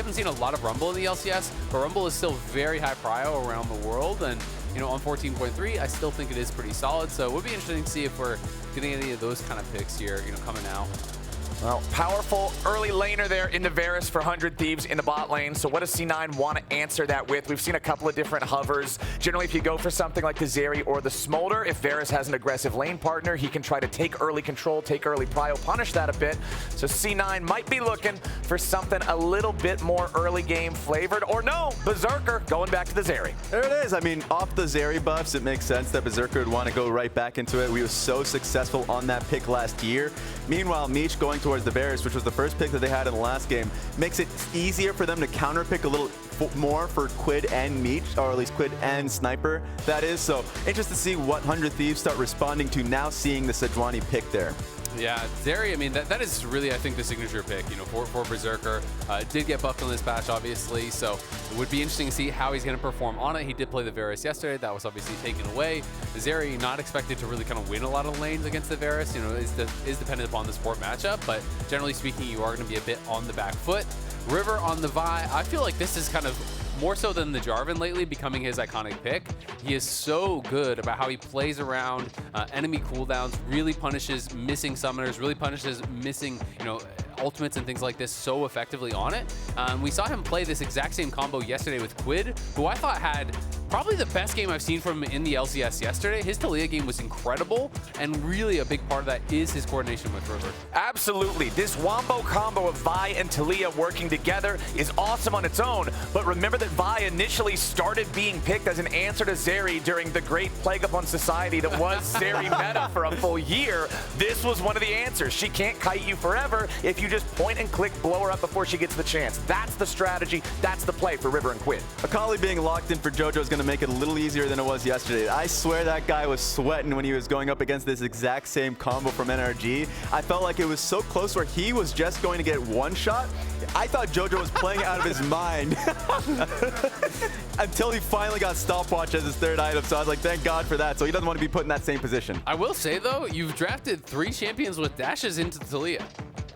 haven't seen a lot of Rumble in the LCS, but Rumble is still very high prio around the world, and on 14.3, I still think it is pretty solid. So it would be interesting to see if we're getting any of those kind of picks here, coming out. Well, powerful early laner there in the Varus for 100 Thieves in the bot lane. So what does C9 want to answer that with? We've seen a couple of different hovers. Generally, if you go for something like the Zeri or the Smolder, if Varus has an aggressive lane partner, he can try to take early control, take early prio, punish that a bit. So C9 might be looking for something a little bit more early game flavored. Or no, Berserker going back to the Zeri. There it is. I mean, off the Zeri buffs, it makes sense that Berserker would want to go right back into it. We were so successful on that pick last year. Meanwhile, Meech going towards the Varus, which was the first pick that they had in the last game, makes it easier for them to counter pick a little more for Quid and Meech, or at least Quid and Sniper, that is. So interested to see what 100 Thieves start responding to now seeing the Sejuani pick there. Yeah, Zeri, I mean, that is really, I think, the signature pick, for Berserker. Did get buffed on this patch, obviously, so it would be interesting to see how he's going to perform on it. He did play the Varus yesterday. That was obviously taken away. Zeri, not expected to really kind of win a lot of lanes against the Varus, is dependent upon the support matchup, but generally speaking, you are going to be a bit on the back foot. River on the Vi, I feel like this is kind of more so than the Jarvan lately, becoming his iconic pick. He is so good about how he plays around enemy cooldowns, really punishes missing summoners, really punishes missing, ultimates and things like this so effectively on it. We saw him play this exact same combo yesterday with Quid, who I thought had probably the best game I've seen from him in the LCS yesterday. His Taliyah game was incredible, and really a big part of that is his coordination with River. Absolutely. This wombo combo of Vi and Taliyah working together is awesome on its own, but remember that Vi initially started being picked as an answer to Zeri during the great plague upon society that was Zeri meta for a full year. This was one of the answers. She can't kite you forever if you just point and click, blow her up before she gets the chance. That's the strategy. That's the play for River and Quid. Akali being locked in for Jojo is going to make it a little easier than it was yesterday. I swear that guy was sweating when he was going up against this exact same combo from NRG. I felt like it was so close where he was just going to get one shot. I thought Jojo was playing out of his mind until he finally got stopwatch as his third item. So I was like, thank God for that. So he doesn't want to be put in that same position. I will say, though, you've drafted 3 champions with dashes into Taliyah.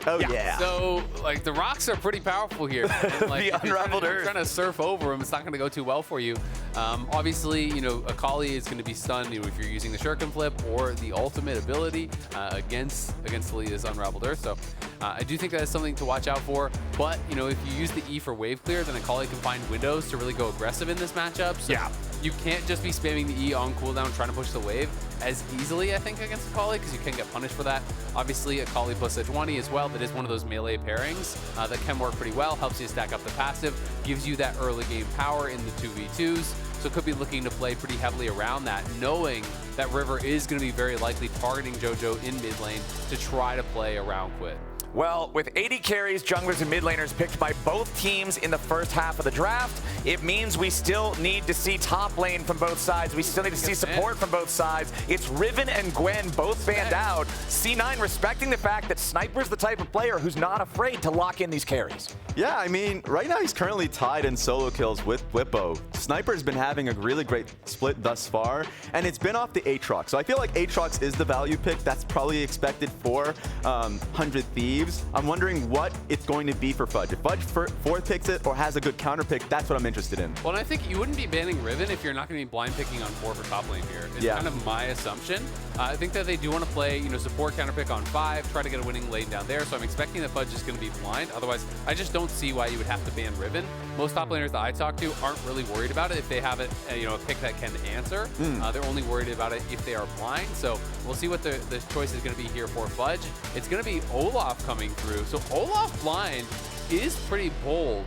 Oh, yeah. So, the rocks are pretty powerful here. And, the unraveled earth. Trying to surf over them, it's not going to go too well for you. Obviously, Akali is going to be stunned if you're using the shuriken flip or the ultimate ability against Taliyah's unraveled earth. So, I do think that is something to watch out for. But, if you use the E for wave clear, then Akali can find windows to really go aggressive in this matchup. So you can't just be spamming the E on cooldown trying to push the wave as easily, I think, against Akali, because you can get punished for that. Obviously, Akali plus Sejuani as well. That is one of those melee pairings that can work pretty well. Helps you stack up the passive, gives you that early game power in the 2v2s. So could be looking to play pretty heavily around that, knowing that River is going to be very likely targeting Jojo in mid lane to try to play around Quid. Well, with 80 carries, junglers, and mid laners picked by both teams in the first half of the draft, it means we still need to see top lane from both sides. We still need to see support from both sides. It's Riven and Gwen both banned out. C9 respecting the fact that Sniper's the type of player who's not afraid to lock in these carries. Yeah, I mean, right now he's currently tied in solo kills with Whippo. Sniper's been having a really great split thus far, and it's been off the Aatrox. So I feel like Aatrox is the value pick that's probably expected for 100 Thieves. I'm wondering what it's going to be for Fudge. If Fudge fourth picks it or has a good counter pick, that's what I'm interested in. Well, and I think you wouldn't be banning Riven if you're not going to be blind picking on 4 for top lane here. It's kind of my assumption. I think that they do want to play, support counter pick on 5, try to get a winning lane down there. So I'm expecting that Fudge is going to be blind. Otherwise, I just don't see why you would have to ban Riven. Most top laners that I talk to aren't really worried about it if they have it, a pick that can answer. They're only worried about it if they are blind. So we'll see what the choice is going to be here for Fudge. It's going to be Olaf coming through. So Olaf blind is pretty bold.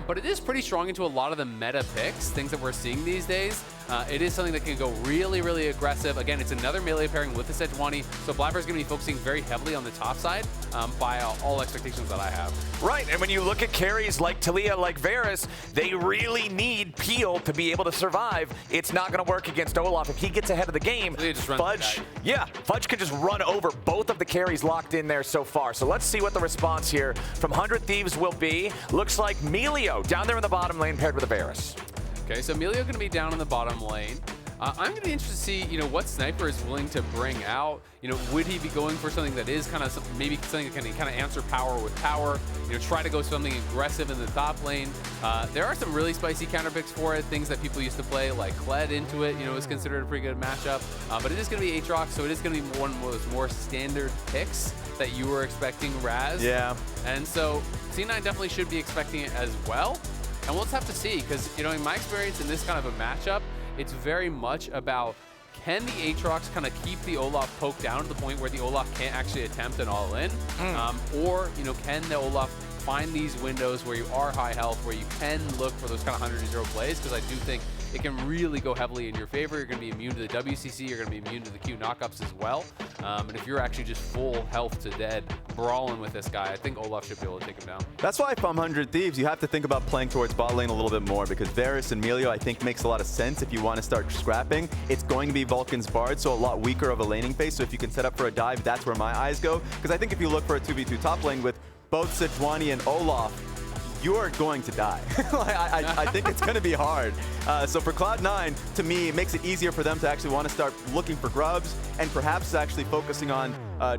But it is pretty strong into a lot of the meta picks, things that we're seeing these days. It is something that can go really, really aggressive. Again, it's another melee pairing with the Sejuani, so Blaber is going to be focusing very heavily on the top side by all expectations that I have. Right, and when you look at carries like Taliyah, like Varus, they really need Peel to be able to survive. It's not going to work against Olaf. If he gets ahead of the game, Fudge could just run over both of the carries locked in there so far. So let's see what the response here from 100 Thieves will be. Looks like Milio down there in the bottom lane paired with a Varus. Okay, so Milio going to be down in the bottom lane. I'm going to be interested to see, what Sniper is willing to bring out. Would he be going for something that is kind of maybe something that can kind of answer power with power? Try to go something aggressive in the top lane. There are some really spicy counter picks for it. Things that people used to play, like Quid into it. Is considered a pretty good matchup. But it is going to be Aatrox, so it is going to be one of those more standard picks that you were expecting, Raz. Yeah. And so C9 definitely should be expecting it as well. And we'll just have to see, because in my experience in this kind of a matchup, it's very much about, can the Aatrox kind of keep the Olaf poked down to the point where the Olaf can't actually attempt an all-in? Or, can the Olaf find these windows where you are high health, where you can look for those kind of 100-0 plays? Because I do think it can really go heavily in your favor. You're going to be immune to the WCC. You're going to be immune to the Q knockups as well. And if you're actually just full health to dead, brawling with this guy, I think Olaf should be able to take him down. That's why from 100 Thieves, you have to think about playing towards bot lane a little bit more, because Varus and Milio, I think, makes a lot of sense if you want to start scrapping. It's going to be Vulcan's Bard, so a lot weaker of a laning phase. So if you can set up for a dive, that's where my eyes go. Because I think if you look for a 2v2 top lane with both Sejuani and Olaf, you are going to die. I think it's going to be hard. So for Cloud9, to me, it makes it easier for them to actually want to start looking for grubs and perhaps actually focusing on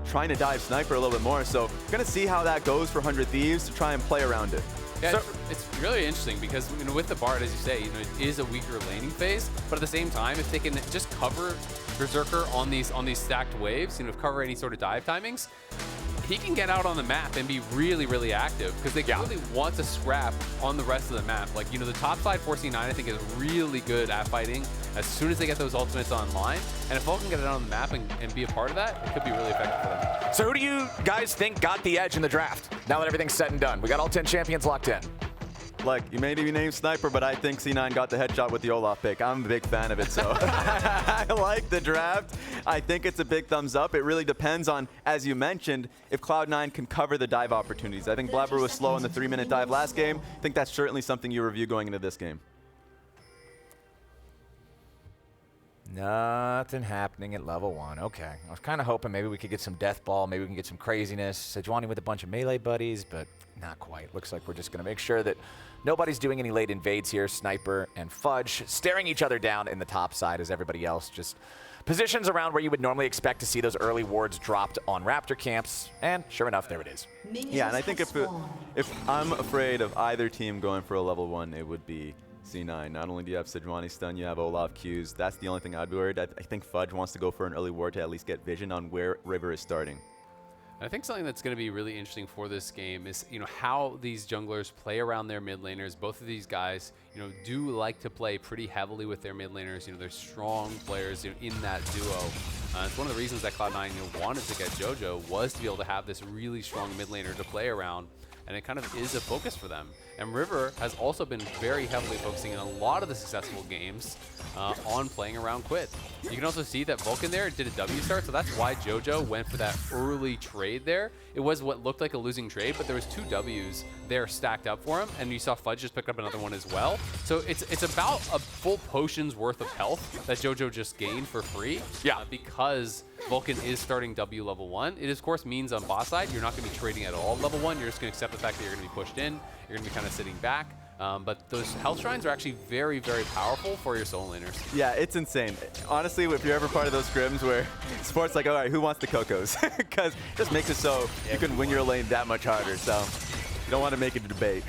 trying to dive Sniper a little bit more. So going to see how that goes for 100 Thieves to try and play around it. Yeah, so it's really interesting because with the Bard, as you say, it is a weaker laning phase, but at the same time, if they can just cover Berserker on these stacked waves, cover any sort of dive timings, he can get out on the map and be really, really active because they really want to scrap on the rest of the map. Like, the top side 4C9, I think, is really good at fighting as soon as they get those ultimates online. And if Vulcan can get it on the map and be a part of that, it could be really effective for them. So who do you guys think got the edge in the draft now that everything's said and done? We got all 10 champions locked in. Like, you may be named Sniper, but I think C9 got the headshot with the Olaf pick. I'm a big fan of it, so I like the draft. I think it's a big thumbs up. It really depends on, as you mentioned, if Cloud9 can cover the dive opportunities. I think Blaber was slow in the 3-minute dive last game. I think that's certainly something you review going into this game. Nothing happening at level 1. Okay. I was kind of hoping maybe we could get some death ball, maybe we can get some craziness. Sejuani with a bunch of melee buddies, but not quite. Looks like we're just going to make sure that nobody's doing any late invades here. Sniper and Fudge staring each other down in the top side as everybody else just positions around where you would normally expect to see those early wards dropped on Raptor camps. And sure enough, there it is. Yeah, and I think if I'm afraid of either team going for a level 1, it would be C9. Not only do you have Sejuani stun, you have Olaf Qs. That's the only thing I'd be worried. I think Fudge wants to go for an early ward to at least get vision on where River is starting. I think something that's going to be really interesting for this game is, how these junglers play around their mid laners. Both of these guys, do like to play pretty heavily with their mid laners. They're strong players in that duo. It's one of the reasons that Cloud9 wanted to get Jojo was to be able to have this really strong mid laner to play around. And it kind of is a focus for them. And River has also been very heavily focusing in a lot of the successful games on playing around Quid. You can also see that Vulcan there did a W start, so that's why Jojo went for that early trade there. It was what looked like a losing trade, but there was 2 Ws there stacked up for him, and you saw Fudge just pick up another one as well. So it's about a full potion's worth of health that Jojo just gained for free. Yeah, because Vulcan is starting W level 1. It, of course, means on bot side, you're not going to be trading at all level 1. You're just going to accept the fact that you're going to be pushed in. You're going to be kind of sitting back. But those health shrines are actually very, very powerful for your solo laners. Yeah, it's insane. Honestly, if you're ever part of those scrims where sports like, all right, who wants the Cocos? Because it just makes it so you can win your lane that much harder. So you don't want to make it a debate.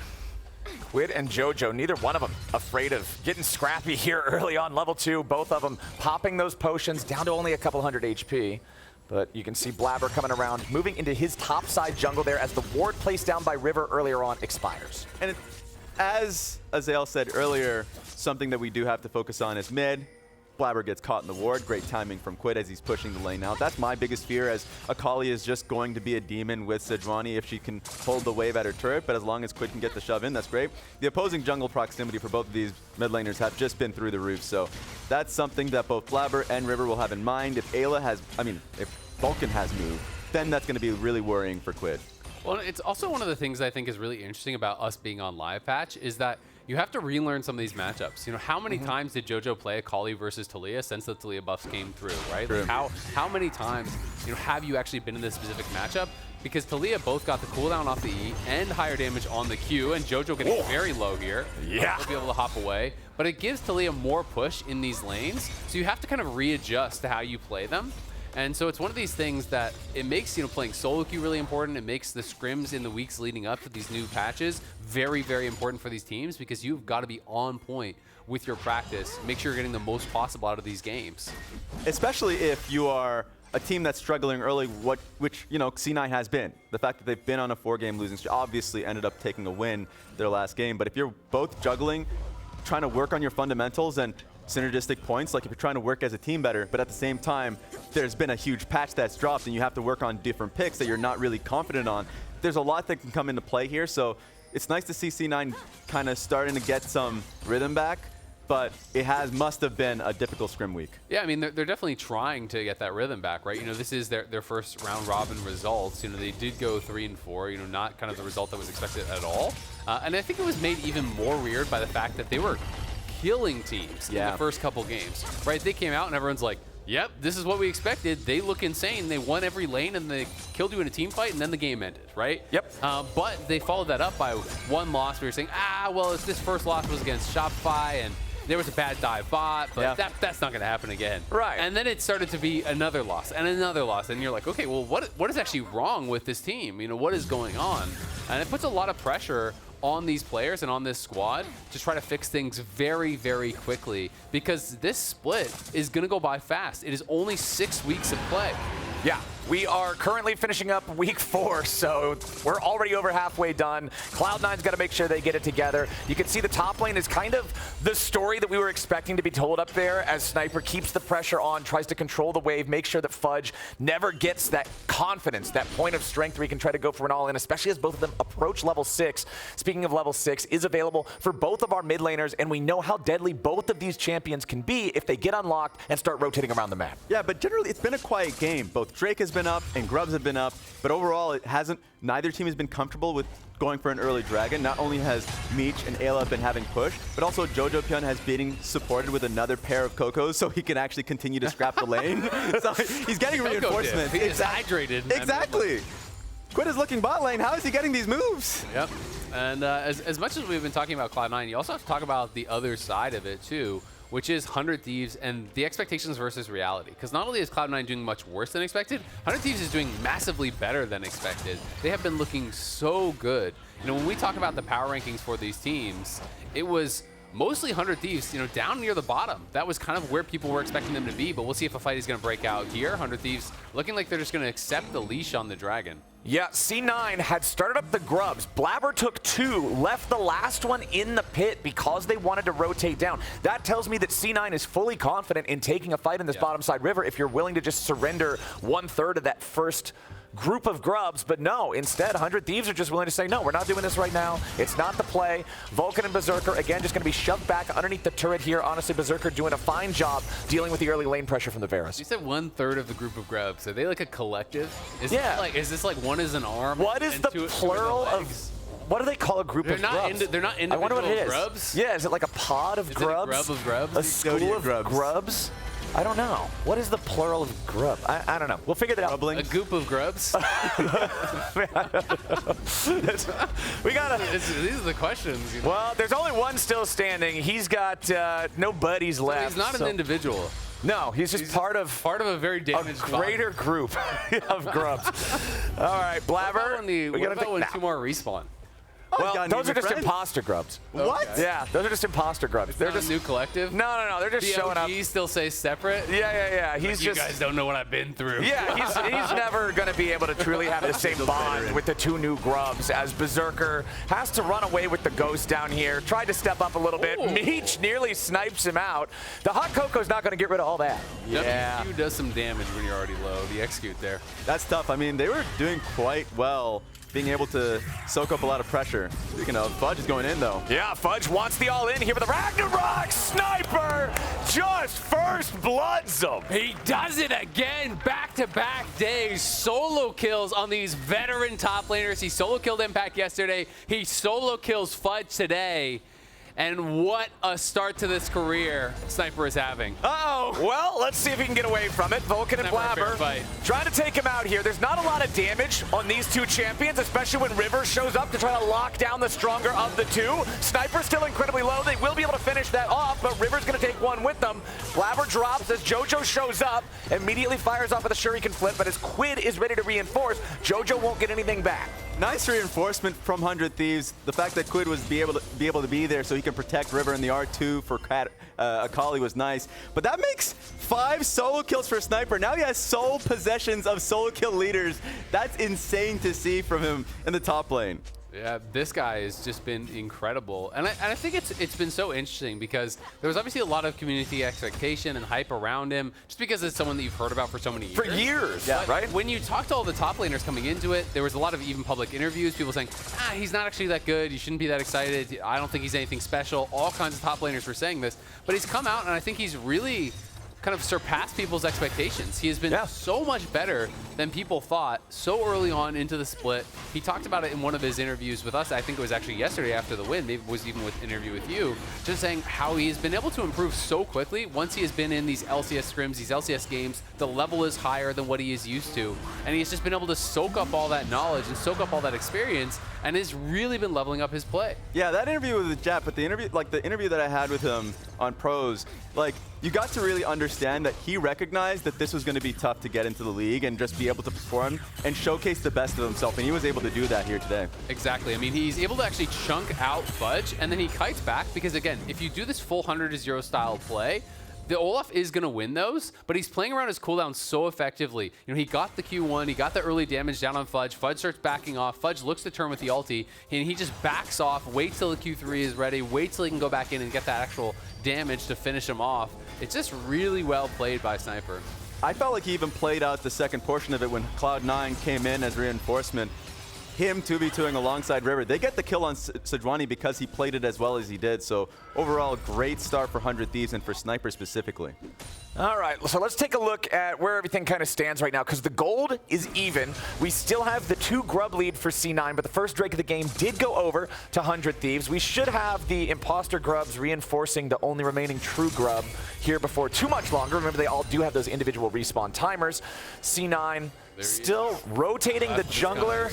Quid and Jojo, neither one of them afraid of getting scrappy here early on level 2. Both of them popping those potions down to only a couple hundred HP. But you can see Blaber coming around, moving into his top side jungle there as the ward placed down by River earlier on expires. And as Azael said earlier, something that we do have to focus on is mid. Blaber gets caught in the ward. Great timing from Quid as he's pushing the lane out. That's my biggest fear, as Akali is just going to be a demon with Sejuani if she can hold the wave at her turret, but as long as Quid can get the shove in, that's great. The opposing jungle proximity for both of these mid laners have just been through the roof, so that's something that both Blaber and River will have in mind. If Eyla has, if Vulcan has moved, then that's going to be really worrying for Quid. Well, it's also one of the things I think is really interesting about us being on live patch is that you have to relearn some of these matchups. How many times did Jojo play Akali versus Taliyah since the Taliyah buffs came through, right? Like how many times have you actually been in this specific matchup? because Taliyah both got the cooldown off the E and higher damage on the Q, and Jojo getting very low here. Yeah. He'll be able to hop away. But it gives Taliyah more push in these lanes, so you have to kind of readjust to how you play them. And so it's one of these things that it makes, playing solo queue really important. It makes the scrims in the weeks leading up to these new patches very, very important for these teams, because you've got to be on point with your practice. Make sure you're getting the most possible out of these games. Especially if you are a team that's struggling early, which C9 has been. The fact that they've been on a 4-game losing streak, obviously ended up taking a win their last game. But if you're both juggling, trying to work on your fundamentals and synergistic points, like if you're trying to work as a team better, but at the same time, there's been a huge patch that's dropped and you have to work on different picks that you're not really confident on. There's a lot that can come into play here, so it's nice to see C9 kind of starting to get some rhythm back, but it must have been a difficult scrim week. Yeah, I mean, they're definitely trying to get that rhythm back, right? This is their first round robin results. They did go 3-4, not kind of the result that was expected at all. And I think it was made even more weird by the fact that they were killing teams in the first couple games, right? They came out and everyone's like, yep, this is what we expected. They look insane. They won every lane and they killed you in a team fight, and then the game ended, right? Yep. But they followed that up by one loss where you're saying, well, if this first loss was against Shopify and there was a bad dive bot, but that's not going to happen again. Right. And then it started to be another loss and another loss, and you're like, okay, well, what is actually wrong with this team? What is going on? And it puts a lot of pressure on these players and on this squad to try to fix things very, very quickly, because this split is going to go by fast. It is only 6 weeks of play. Yeah, we are currently finishing up week 4, so we're already over halfway done. Cloud9's got to make sure they get it together. You can see the top lane is kind of the story that we were expecting to be told up there, as Sniper keeps the pressure on, tries to control the wave, make sure that Fudge never gets that confidence, that point of strength where he can try to go for an all-in, especially as both of them approach level 6. Speaking of level 6, is available for both of our mid laners, and we know how deadly both of these champions can be if they get unlocked and start rotating around the map. Yeah, but generally it's been a quiet game. Both Drake has been up and Grubs have been up, but overall neither team has been comfortable with going for an early dragon. Not only has Meech and Eyla been having push, but also Jojopyun has been supported with another pair of Cocos so he can actually continue to scrap the lane. So he's getting reinforcements. He is hydrated. Exactly. Quid is looking bot lane. How is he getting these moves? Yep. And as much as we've been talking about Cloud9, you also have to talk about the other side of it too, which is 100 Thieves and the expectations versus reality. Because not only is Cloud9 doing much worse than expected, 100 Thieves is doing massively better than expected. They have been looking so good. When we talk about the power rankings for these teams, it was mostly 100 Thieves, down near the bottom. That was kind of where people were expecting them to be, but we'll see if a fight is going to break out here. 100 Thieves looking like they're just going to accept the leash on the dragon. Yeah, C9 had started up the Grubs. Blaber took 2, left the last one in the pit because they wanted to rotate down. That tells me that C9 is fully confident in taking a fight in this bottom side river if you're willing to just surrender 1/3 of that first group of Grubs, but no, instead 100 Thieves are just willing to say, no, we're not doing this right now. It's not the play. Vulcan and Berserker, again, just going to be shoved back underneath the turret here. Honestly, Berserker doing a fine job dealing with the early lane pressure from the Varus. You said 1/3 of the group of Grubs. Are they like a collective? Is this like one is an arm? What is the plural of... What do they call a group of grubs? They're not individual I wonder what it is. Grubs? Yeah, is it like a pod of grubs? It a grub of grubs? A school of grubs? I don't know. What is the plural of grub? I don't know. We'll figure that out. A goop of grubs? We gotta... These are the questions. Well, there's only one still standing. He's got no buddies left. He's not an individual. No, he's just part of a very damaged greater group of grubs. All right, Blaber. What about when 2 more respawn? Well, those are just imposter grubs. What? Yeah, those are just imposter grubs. They're just a new collective? No. They're just showing up. He still stays separate? Yeah. He's just... You guys don't know what I've been through. Yeah, he's never going to be able to truly have the same bond with the 2 new Grubs, as Berserker has to run away with the Ghost down here. Tried to step up a little bit. Meech nearly snipes him out. The Hot Coco's not going to get rid of all that. Yeah. W4D2 does some damage when you're already low. The execute there. That's tough. I mean, they were doing quite well, being able to soak up a lot of pressure. Speaking of, Fudge is going in, though. Yeah, Fudge wants the all-in here with the Ragnarok Sniper. Just first bloods him. He does it again, back-to-back days. Solo kills on these veteran top laners. He solo killed Impact yesterday. He solo kills Fudge today. And what a start to this career Sniper is having. Uh-oh. Well, let's see if he can get away from it. Vulcan and Blaber trying to take him out here. There's not a lot of damage on these two champions, especially when River shows up to try to lock down the stronger of the two. Sniper's still incredibly low. They will be able to finish that off, but River's going to take one with them. Blaber drops as Jojo shows up, immediately fires off with a Shuriken flip, but as Quid is ready to reinforce, Jojo won't get anything back. Nice reinforcement from 100 Thieves. The fact that Quid was able to be there so he can protect River in the R2 for Akali was nice. But that makes 5 solo kills for Sniper. Now he has sole possessions of solo kill leaders. That's insane to see from him in the top lane. Yeah, this guy has just been incredible. And I think it's been so interesting because there was obviously a lot of community expectation and hype around him just because it's someone that you've heard about for so many years. For years, yeah, right? When you talk to all the top laners coming into it, there was a lot of even public interviews, people saying, he's not actually that good, you shouldn't be that excited, I don't think he's anything special. All kinds of top laners were saying this, but he's come out and I think he's really kind of surpassed people's expectations. He has been so much better than people thought so early on into the split. He talked about it in one of his interviews with us. I think it was actually yesterday after the win. Maybe it was even with interview with you, just saying how he has been able to improve so quickly. Once he has been in these LCS scrims, these LCS games, the level is higher than what he is used to. And he's just been able to soak up all that knowledge and soak up all that experience and has really been leveling up his play. Yeah, that interview with Jap, but the interview that I had with him on Pros, you got to really understand that he recognized that this was going to be tough to get into the league and just be able to perform and showcase the best of himself, and he was able to do that here today. Exactly. I mean, he's able to actually chunk out Fudge, and then he kites back because, again, if you do this full 100-0 style play, the Olaf is going to win those, but he's playing around his cooldown so effectively. You know, he got the Q1, he got the early damage down on Fudge. Fudge starts backing off. Fudge looks to turn with the ulti, and he just backs off, waits till the Q3 is ready, waits till he can go back in and get that actual damage to finish him off. It's just really well played by Sniper. I felt like he even played out the second portion of it when Cloud9 came in as reinforcement. Him 2v2ing alongside River. They get the kill on Sejuani because he played it as well as he did. So overall, great start for 100 Thieves and for Sniper specifically. All right, so let's take a look at where everything kind of stands right now, because the gold is even. We still have the 2 grub lead for C9, but the first Drake of the game did go over to 100 Thieves. We should have the imposter grubs reinforcing the only remaining true grub here before too much longer. Remember, they all do have those individual respawn timers. C9 still rotating the jungler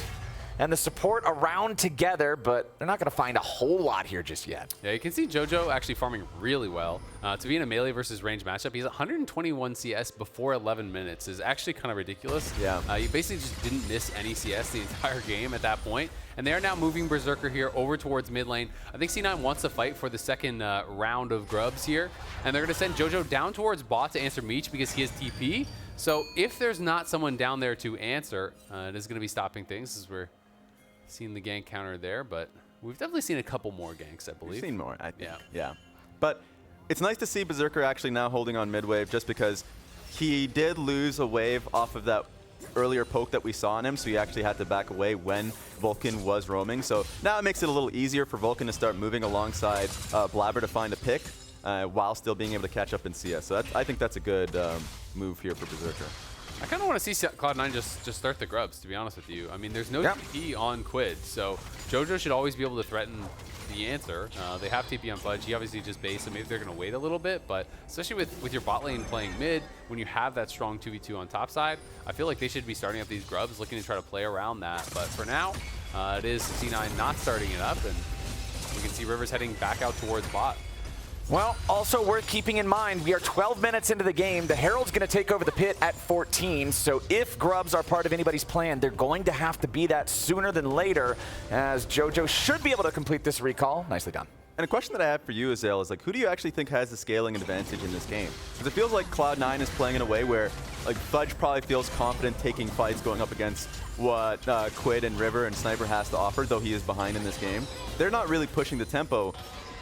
and the support around together, but they're not going to find a whole lot here just yet. Yeah, you can see Jojo actually farming really well. To be in a melee versus range matchup, he's 121 CS before 11 minutes is actually kind of ridiculous. Yeah. You basically just didn't miss any CS the entire game at that point. And they are now moving Berserker here over towards mid lane. I think C9 wants to fight for the second round of grubs here. And they're going to send Jojo down towards bot to answer Meech because he has TP. So if there's not someone down there to answer, it is going to be stopping things as we're seeing the gank counter there, but we've definitely seen a couple more ganks, I believe. We've seen more, I think. Yeah. Yeah. But it's nice to see Berserker actually now holding on mid-wave just because he did lose a wave off of that earlier poke that we saw on him, so he actually had to back away when Vulcan was roaming. So now it makes it a little easier for Vulcan to start moving alongside Blaber to find a pick while still being able to catch up in CS. So I think that's a good move here for Berserker. I kind of want to see Cloud9 just start the grubs, to be honest with you. I mean, there's no TP on Quid, so Jojo should always be able to threaten the answer. They have TP on Fudge. He obviously just base, so maybe they're going to wait a little bit, but especially with your bot lane playing mid, when you have that strong 2v2 on top side, I feel like they should be starting up these grubs, looking to try to play around that. But for now, it is C9 not starting it up, and we can see Rivers heading back out towards bot. Well, also worth keeping in mind, we are 12 minutes into the game. The Herald's going to take over the pit at 14, so if grubs are part of anybody's plan, they're going to have to be that sooner than later, as Jojo should be able to complete this recall. Nicely done. And a question that I have for you, Azael, is who do you actually think has the scaling advantage in this game? Because it feels like Cloud9 is playing in a way where Fudge probably feels confident taking fights going up against what Quid and River and Sniper has to offer, though he is behind in this game. They're not really pushing the tempo.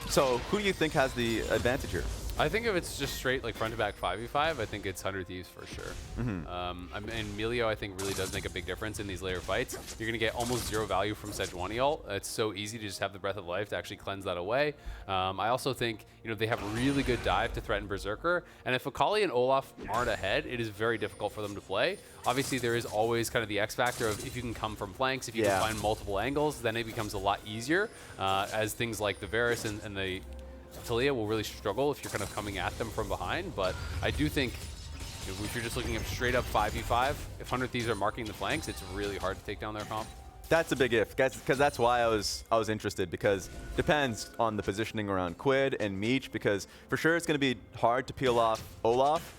So who do you think has the advantage here? I think if it's just straight like front to back 5v5, I think it's 100 Thieves for sure. And Milio, I think, really does make a big difference in these later fights. You're going to get almost zero value from Sejuani ult. It's so easy to just have the Breath of Life to actually cleanse that away. I also think, you know, they have really good dive to threaten Berserker. And if Akali and Olaf aren't ahead, it is very difficult for them to play. Obviously, there is always kind of the X factor of if you can come from flanks, if you can find multiple angles, then it becomes a lot easier as things like the Varus and the Taliyah will really struggle if you're kind of coming at them from behind. But I do think if you're just looking at straight up 5v5, if 100 Thieves are marking the flanks, it's really hard to take down their comp. That's a big if, because that's why I was interested, because depends on the positioning around Quid and Meech, because for sure it's going to be hard to peel off Olaf,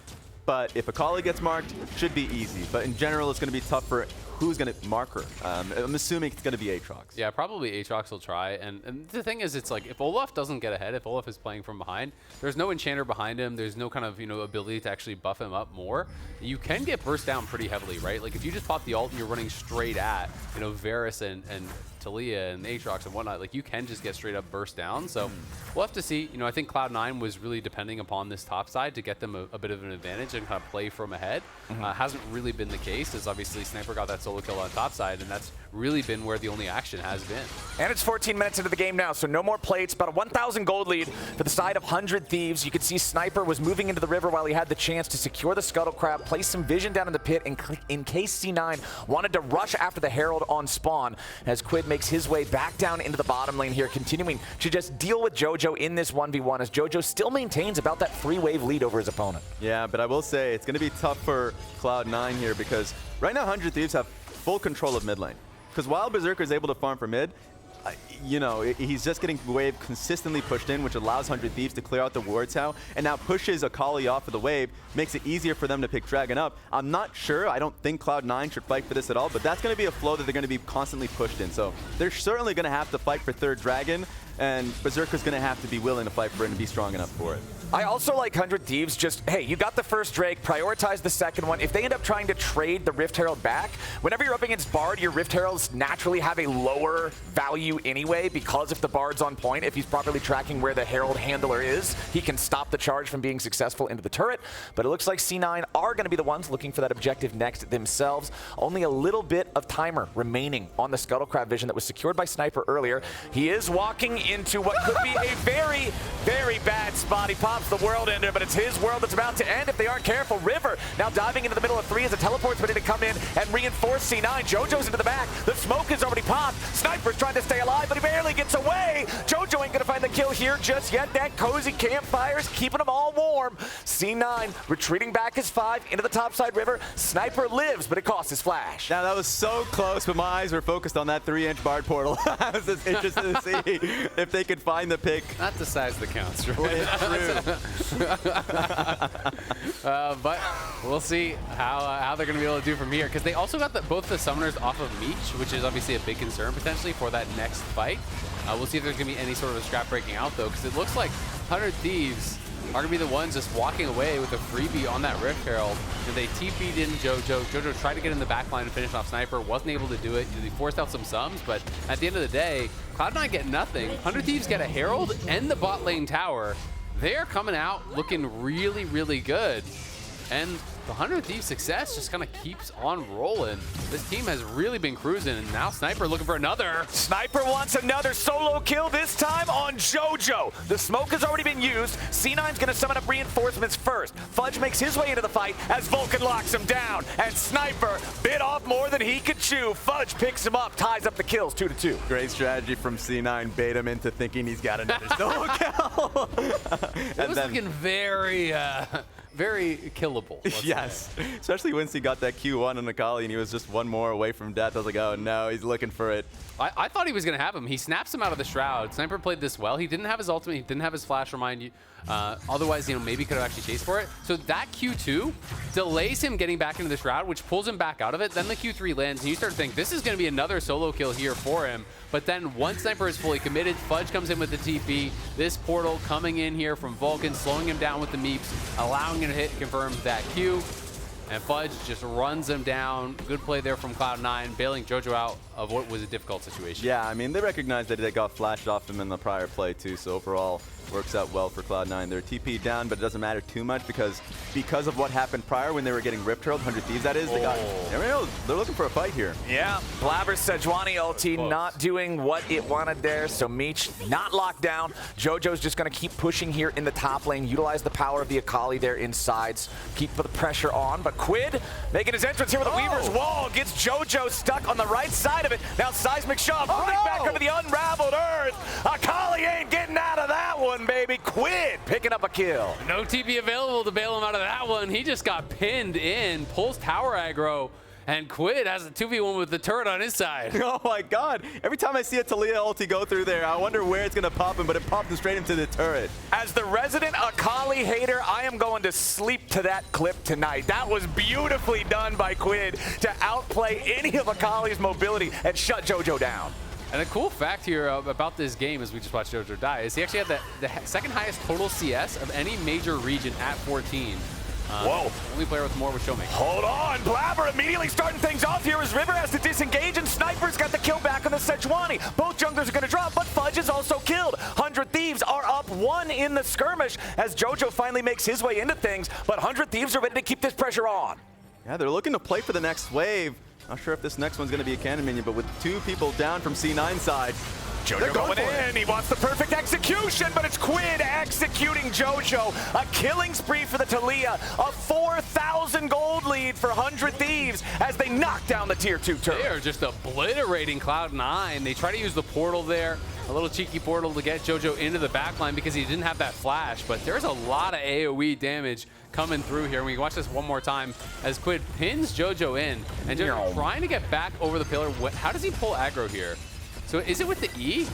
but if Akali gets marked, it should be easy. But in general, it's going to be tough for who's going to mark her. I'm assuming it's going to be Aatrox. Yeah, probably Aatrox will try. And the thing is, it's like if Olaf doesn't get ahead, if Olaf is playing from behind, there's no enchanter behind him. There's no kind of, you know, ability to actually buff him up more. You can get burst down pretty heavily, right? Like if you just pop the ult and you're running straight at, you know, Varus and Taliyah and Aatrox and whatnot, like you can just get straight up burst down. So we'll have to see. You know, I think Cloud9 was really depending upon this top side to get them a bit of an advantage and kind of play from ahead. Hasn't really been the case, as obviously Sniper got that solo kill on top side, and that's really been where the only action has been. And it's 14 minutes into the game now, so no more plates. About a 1,000 gold lead for the side of 100 Thieves. You could see Sniper was moving into the river while he had the chance to secure the Scuttle Crab, place some vision down in the pit in case C9 wanted to rush after the Herald on spawn, as Quid makes his way back down into the bottom lane here, continuing to just deal with Jojo in this 1v1, as Jojo still maintains about that 3-wave lead over his opponent. Yeah, but I will say it's going to be tough for Cloud9 here, because right now 100 Thieves have full control of mid lane. Because while Berserker is able to farm for mid, you know, he's just getting wave consistently pushed in, which allows 100 Thieves to clear out the ward tower, and now pushes Akali off of the wave, makes it easier for them to pick Dragon up. I'm not sure, I don't think Cloud9 should fight for this at all, but that's going to be a flow that they're going to be constantly pushed in. So they're certainly going to have to fight for third Dragon, and Berserker's going to have to be willing to fight for it and be strong enough for it. I also like 100 Thieves just, hey, you got the first Drake, prioritize the second one. If they end up trying to trade the Rift Herald back, whenever you're up against Bard, your Rift Heralds naturally have a lower value anyway, because if the Bard's on point, if he's properly tracking where the Herald handler is, he can stop the charge from being successful into the turret. But it looks like C9 are going to be the ones looking for that objective next themselves. Only a little bit of timer remaining on the Scuttle Crab vision that was secured by Sniper earlier. He is walking into what could be a very, very bad spot. He pops the world ender, but it's his world that's about to end if they aren't careful. River now diving into the middle of 3 as a teleport's ready to come in and reinforce C9. Jojo's into the back. The smoke is already popped. Sniper's trying to stay alive, but he barely gets away. Jojo ain't gonna find the kill here just yet. That cozy campfire's keeping them all warm. C9 retreating back as 5 into the topside river. Sniper lives, but it costs his flash. Now that was so close, but my eyes were focused on that 3-inch Bard portal. I was just interested to see if they could find the pick. Not the size that counts, right? True. But we'll see how they're going to be able to do from here, because they also got both the summoners off of Meech, which is obviously a big concern potentially for that next fight. We'll see if there's going to be any sort of a scrap breaking out, though, because it looks like 100 Thieves are going to be the ones just walking away with a freebie on that Rift Herald. And they TP'd in Jojo. Jojo tried to get in the back line and finish off Sniper, wasn't able to do it. He forced out some sums, but at the end of the day, Cloud9 get nothing. 100 Thieves get a Herald and the bot lane tower. They're coming out looking really, really good. And the 100 Thieves success just kind of keeps on rolling. This team has really been cruising, and now Sniper looking for another. Sniper wants another solo kill, this time on Jojo. The smoke has already been used. C9's going to summon up reinforcements first. Fudge makes his way into the fight as Vulcan locks him down, and Sniper bit off more than he could chew. Fudge picks him up, ties up the kills 2-2. Great strategy from C9, bait him into thinking he's got another solo kill. It was looking very, very killable. Yes, especially once he got that Q1 on Akali and he was just one more away from death. I was like, oh no, he's looking for it. I thought he was going to have him. He snaps him out of the Shroud. Sniper played this well. He didn't have his ultimate. He didn't have his flash, remind you. Otherwise, you know, maybe could have actually chased for it. So that Q2 delays him getting back into the Shroud, which pulls him back out of it. Then the Q3 lands, and you start to think this is going to be another solo kill here for him. But then once Sniper is fully committed, Fudge comes in with the TP. This portal coming in here from Vulcan, slowing him down with the Meeps, allowing him to hit confirm that Q. and Fudge just runs him down. Good play there from Cloud9, bailing Jojo out of what was a difficult situation. Yeah, I mean, they recognized that they got flashed off him in the prior play too, so overall works out well for Cloud9. They're TP down, but it doesn't matter too much because of what happened prior when they were getting Rift Herald, 100 Thieves that is, they got, they're looking for a fight here. Yeah, Blaber's Sejuani ulti not doing what it wanted there, so Meech not locked down. Jojo's just going to keep pushing here in the top lane, utilize the power of the Akali there inside, keep the pressure on, but Quid making his entrance here with a Weaver's Wall, gets Jojo stuck on the right side of it. Now Seismic Shove, back over the unraveled earth. Akali ain't getting out of that one, baby. Quid picking up a kill. No TP available to bail him out of that one. He just got pinned in, pulls tower aggro, and Quid has a 2v1 with the turret on his side. Oh my god. Every time I see a Taliyah ulti go through there, I wonder where it's going to pop him, but it popped him straight into the turret. As the resident Akali hater, I am going to sleep to that clip tonight. That was beautifully done by Quid to outplay any of Akali's mobility and shut Jojo down. And a cool fact here about this game, as we just watched Jojo die, is he actually had the second highest total CS of any major region at 14. Whoa. Only player with more was Showmaker. Hold on, Blaber immediately starting things off here as River has to disengage and Sniper's got the kill back on the Sejuani. Both junglers are going to drop, but Fudge is also killed. 100 Thieves are up 1 in the skirmish as Jojo finally makes his way into things, but 100 Thieves are ready to keep this pressure on. Yeah, they're looking to play for the next wave. Not sure if this next one's going to be a cannon minion, but with 2 people down from C9 side, Jojo going in. He wants the perfect execution, but it's Quid executing Jojo. A killing spree for the Taliyah. A 4,000 gold lead for 100 Thieves as they knock down the tier 2 turret. They are just obliterating Cloud9. They try to use the portal there, a little cheeky portal to get Jojo into the backline because he didn't have that flash, but there's a lot of AoE damage coming through here. We can watch this one more time as Quid pins Jojo in, and Jojo trying to get back over the pillar. How does he pull aggro here? So is it with the E?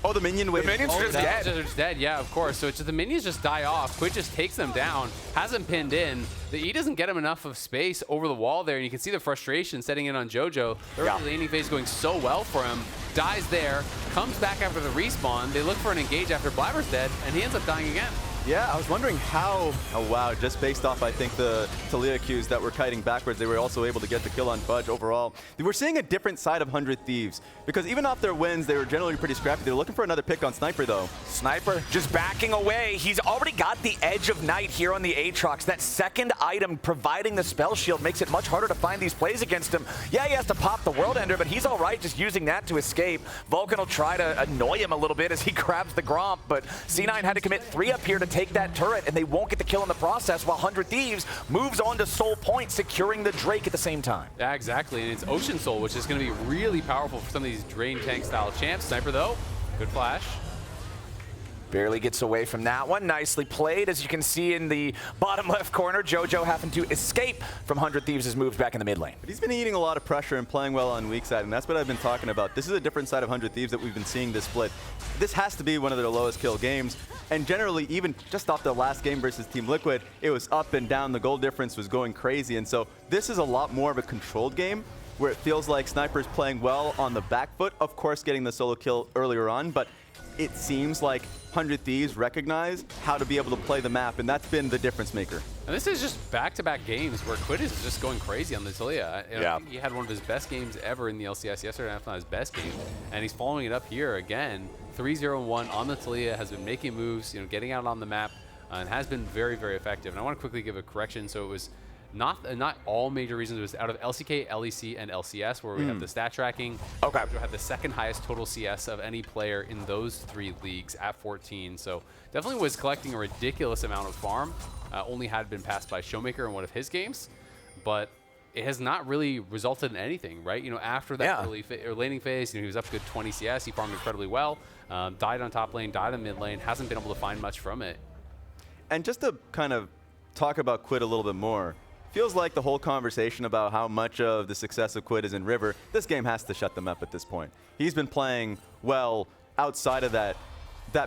Oh, the minion wave. The minion's just dead. They're just dead, yeah, of course. So it's just the minions just die off. Quid just takes them down, has them pinned in. The E doesn't get him enough of space over the wall there, and you can see the frustration setting in on Jojo. The laning phase going so well for him. Dies there, comes back after the respawn. They look for an engage after Blaber's dead, and he ends up dying again. Yeah, I was wondering how, oh wow, just based off, I think, the Taliyah Qs that were kiting backwards, they were also able to get the kill on Fudge overall. We're seeing a different side of 100 Thieves, because even off their wins, they were generally pretty scrappy. They're looking for another pick on Sniper, though. Sniper just backing away. He's already got the Edge of Night here on the Aatrox. That second item providing the spell shield makes it much harder to find these plays against him. Yeah, he has to pop the World Ender, but he's all right just using that to escape. Vulcan will try to annoy him a little bit as he grabs the Gromp, but C9 had to commit 3 up here to take that turret, and they won't get the kill in the process, while 100 Thieves moves on to Soul Point, securing the Drake at the same time. Yeah, exactly, and it's Ocean Soul, which is going to be really powerful for some of these drain tank style champs. Sniper, though, good flash. Barely gets away from that one. Nicely played. As you can see in the bottom left corner, Jojo having to escape from 100 Thieves' moves back in the mid lane. But he's been eating a lot of pressure and playing well on weak side, and that's what I've been talking about. This is a different side of 100 Thieves that we've been seeing this split. This has to be one of their lowest kill games, and generally, even just off the last game versus Team Liquid, it was up and down. The goal difference was going crazy, and so this is a lot more of a controlled game, where it feels like Sniper's playing well on the back foot, of course getting the solo kill earlier on, but it seems like 100 Thieves recognize how to be able to play the map, and that's been the difference maker. And this is just back-to-back games where Quid is just going crazy on the Taliyah. I think he had one of his best games ever in the LCS yesterday, if not his best game, and he's following it up here again. 3-0-1 on the Taliyah, has been making moves, getting out on the map, and has been very, very effective. And I want to quickly give a correction. So it was not all major reasons. It was out of LCK, LEC, and LCS where we have the stat tracking. Okay. We had the second highest total CS of any player in those 3 leagues at 14. So definitely was collecting a ridiculous amount of farm. Only had been passed by Showmaker in one of his games, but it has not really resulted in anything, right? After that early laning phase, he was up good 20 CS. He farmed incredibly well. Died on top lane, died on mid lane. Hasn't been able to find much from it. And just to kind of talk about Quid a little bit more, feels like the whole conversation about how much of the success of Quid is in River, this game has to shut them up at this point. He's been playing well outside of that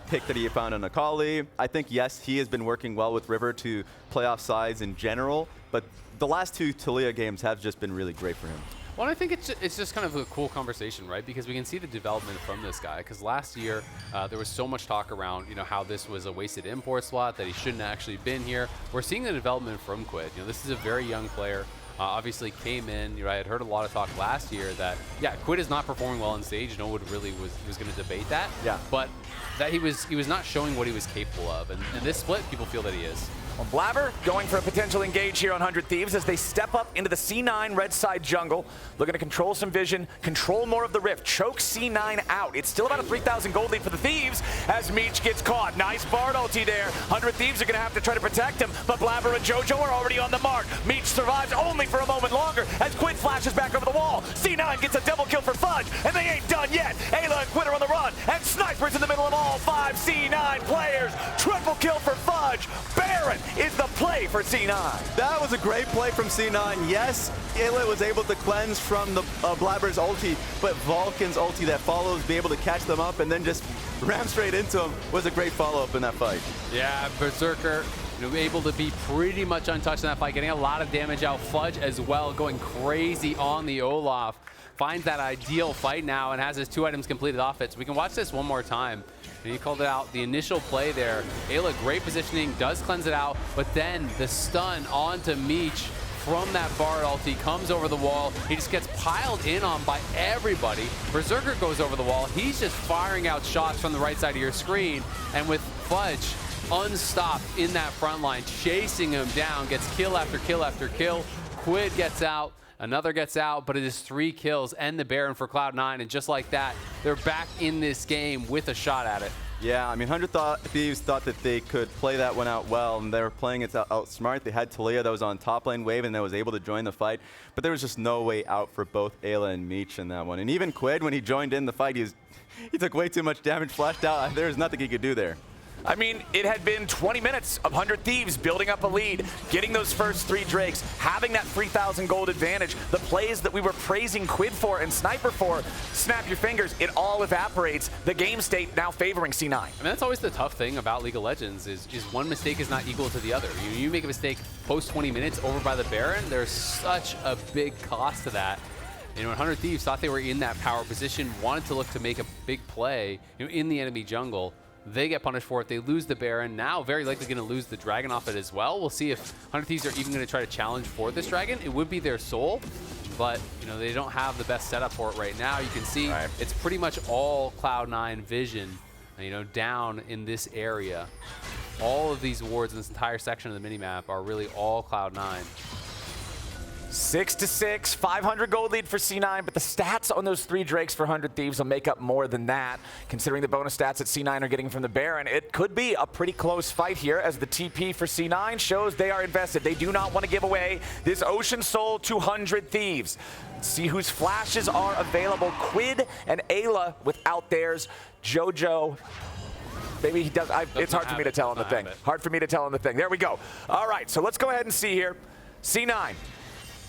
pick that he found on Akali. I think, yes, he has been working well with River to playoff sides in general, but the last 2 Taliyah games have just been really great for him. Well, I think it's just kind of a cool conversation, right? Because we can see the development from this guy. Because last year, there was so much talk around, how this was a wasted import slot, that he shouldn't have actually been here. We're seeing the development from Quid. This is a very young player. Obviously came in, I had heard a lot of talk last year that, yeah, Quid is not performing well on stage. No one really was going to debate that. Yeah. But that he was not showing what he was capable of. And this split, people feel that he is. Well, Blaber going for a potential engage here on 100 Thieves as they step up into the C9 red side jungle, looking to control some vision, control more of the rift, choke C9 out. It's still about a 3,000 gold lead for the Thieves as Meech gets caught. Nice Bard ulti there. 100 Thieves are going to have to try to protect him, but Blaber and Jojo are already on the mark. Meech survives only for a moment longer as Quid flashes back over the wall. C9 gets a double kill for Fudge, and they ain't done yet. Eyla and Quid are on the run, and Sniper's in the middle of all 5 C9 players. Triple kill for Fudge. Baron is the play for C9. That was a great play from C9. Yes, Eyla was able to cleanse from the Blaber's ulti, but Vulcan's ulti that follows, be able to catch them up and then just ram straight into him was a great follow-up in that fight. Yeah, Berserker able to be pretty much untouched in that fight, getting a lot of damage out. Fudge as well, going crazy on the Olaf. Finds that ideal fight now and has his 2 items completed off it. So we can watch this one more time. And he called it out, the initial play there. Eyla, great positioning, does cleanse it out, but then the stun onto Meech from that Bard ulti comes over the wall. He just gets piled in on by everybody. Berserker goes over the wall. He's just firing out shots from the right side of your screen. And with Fudge unstopped in that front line, chasing him down, gets kill after kill after kill. Quid gets out. Another gets out, but it is 3 kills and the Baron for Cloud9, and just like that, they're back in this game with a shot at it. Yeah, I mean, 100 Thieves thought that they could play that one out well, and they were playing it out smart. They had Taliyah that was on top lane wave and that was able to join the fight, but there was just no way out for both Eyla and Meech in that one. And even Quid, when he joined in the fight, he took way too much damage, flashed out. There was nothing he could do there. I mean, it had been 20 minutes of 100 Thieves building up a lead, getting those first 3 Drakes, having that 3,000 gold advantage. The plays that we were praising Quid for and Sniper for, snap your fingers, it all evaporates. The game state now favoring C9. I mean, that's always the tough thing about League of Legends is one mistake is not equal to the other. You make a mistake post 20 minutes over by the Baron, there's such a big cost to that. 100 Thieves thought they were in that power position, wanted to look to make a big play in the enemy jungle. They get punished for it. They lose the Baron. Now, very likely going to lose the Dragon off it as well. We'll see if 100 Thieves are even going to try to challenge for this Dragon. It would be their soul, but they don't have the best setup for it right now. You can see It's pretty much all Cloud9 vision, down in this area. All of these wards in this entire section of the minimap are really all Cloud9. 6-6, 500 gold lead for C9, but the stats on those 3 Drakes for 100 Thieves will make up more than that. Considering the bonus stats that C9 are getting from the Baron, it could be a pretty close fight here as the TP for C9 shows they are invested. They do not want to give away this Ocean Soul to 100 Thieves. Let's see whose flashes are available. Quid and Eyla without theirs. Jojo, maybe he does. It's hard for me to tell on the thing. Hard for me to tell on the thing. There we go. All right, so let's go ahead and see here. C9.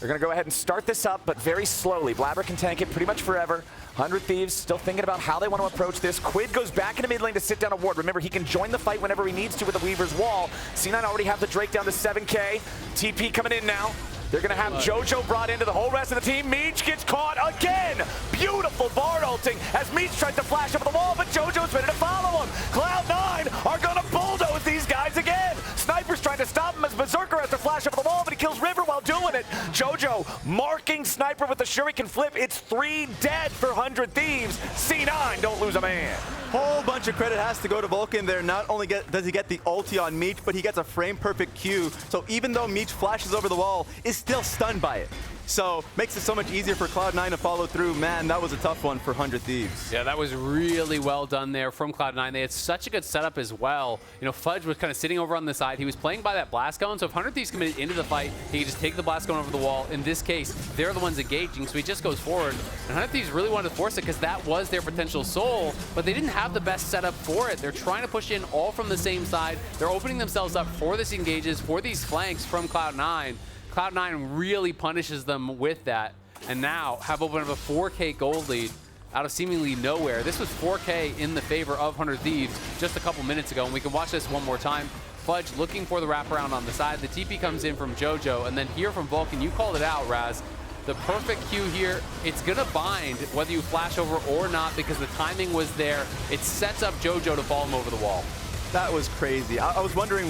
They're going to go ahead and start this up, but very slowly. Blaber can tank it pretty much forever. 100 Thieves still thinking about how they want to approach this. Quid goes back into mid lane to sit down a ward. Remember, he can join the fight whenever he needs to with the Weaver's Wall. C9 already have the Drake down to 7K. TP coming in now. They're going to have Jojo brought into the whole rest of the team. Meech gets caught again. Beautiful Bard ulting as Meech tries to flash over the wall, but Jojo's ready to follow him. Cloud9 are going to bulldoze these guys again. Sniper's trying to stop him as Berserker has to flash over the wall, but he kills River while doing it. Jojo marking Sniper with the Shuriken flip. It's 3 dead for 100 Thieves. C9 don't lose a man. Whole bunch of credit has to go to Vulcan there. Not only does he get the ulti on Meech, but he gets a frame perfect Q. So even though Meech flashes over the wall, is still stunned by it. So makes it so much easier for Cloud9 to follow through. Man, that was a tough one for 100 Thieves. Yeah, that was really well done there from Cloud9. They had such a good setup as well. Fudge was kind of sitting over on the side. He was playing by that blast cone, so if 100 Thieves committed into the fight, he could just take the blast cone over the wall. In this case, they're the ones engaging, so he just goes forward. And 100 Thieves really wanted to force it because that was their potential soul, but they didn't have the best setup for it. They're trying to push in all from the same side. They're opening themselves up for this engages, for these flanks from Cloud9. Cloud9 really punishes them with that, and now have opened up a 4K gold lead out of seemingly nowhere. This was 4K in the favor of 100 Thieves just a couple minutes ago, and we can watch this one more time. Fudge looking for the wraparound on the side. The TP comes in from Jojo, and then here from Vulcan, you called it out, Raz. the perfect Q here. It's going to bind whether you flash over or not because the timing was there. It sets up Jojo to fall him over the wall. That was crazy. I was wondering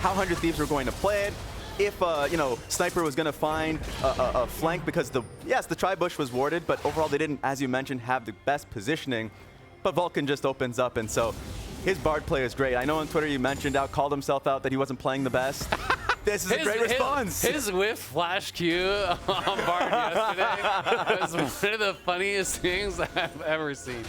how 100 Thieves were going to play it. If, you know, Sniper was going to find a flank because yes, the tri-bush was warded, but overall they didn't, as you mentioned, have the best positioning. But Vulcan just opens up, and so his Bard play is great. I know on Twitter you mentioned called himself out that he wasn't playing the best. This is a great response. His whiff flash Q on Bard yesterday was one of the funniest things I've ever seen.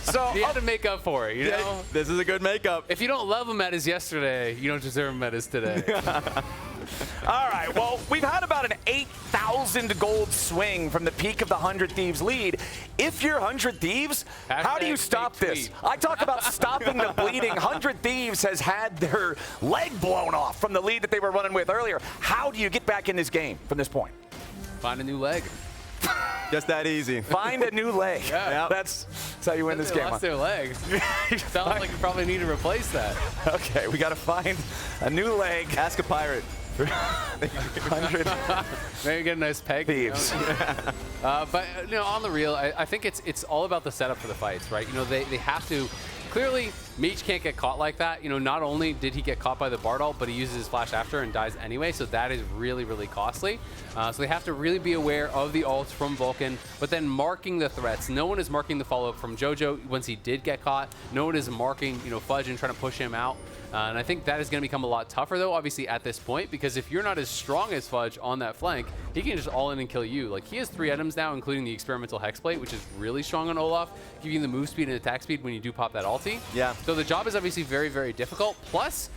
So he had to make up for it, you know? This is a good makeup. If you don't love him at his yesterday, you don't deserve him at his today. All right, well, we've had about an 8,000 gold swing from the peak of the 100 Thieves lead. If you're 100 Thieves, how do you stop this? I talk about stopping the bleeding. 100 Thieves has had their leg blown off from the lead that they were running with earlier. How do you get back in this game from this point? Find a new leg. Just that easy. Find a new leg. Yeah. That's how you win this game. Lost their leg. Sounds like you probably need to replace that. Okay, we got to find a new leg. Ask a pirate. 100 Maybe get a nice peg. Thieves. You know? But you know, on the real, I think it's all about the setup for the fights, right? You know, they have to. Clearly, Meech can't get caught like that. You know, not only did he get caught by the Bard ult, but he uses his flash after and dies anyway, so that is really, really costly. So they have to really be aware of the ults from Vulcan, but then marking the threats. No one is marking the follow-up from Jojo once he did get caught. No one is marking, you know, Fudge and trying to push him out. And I think that is going to become a lot tougher, though, obviously, at this point, because if you're not as strong as Fudge on that flank, he can just all in and kill you. Like, he has 3 items now, including the experimental Hexblade, which is really strong on Olaf, giving you the move speed and attack speed when you do pop that ulti. Yeah. So the job is obviously very, very difficult. Plus,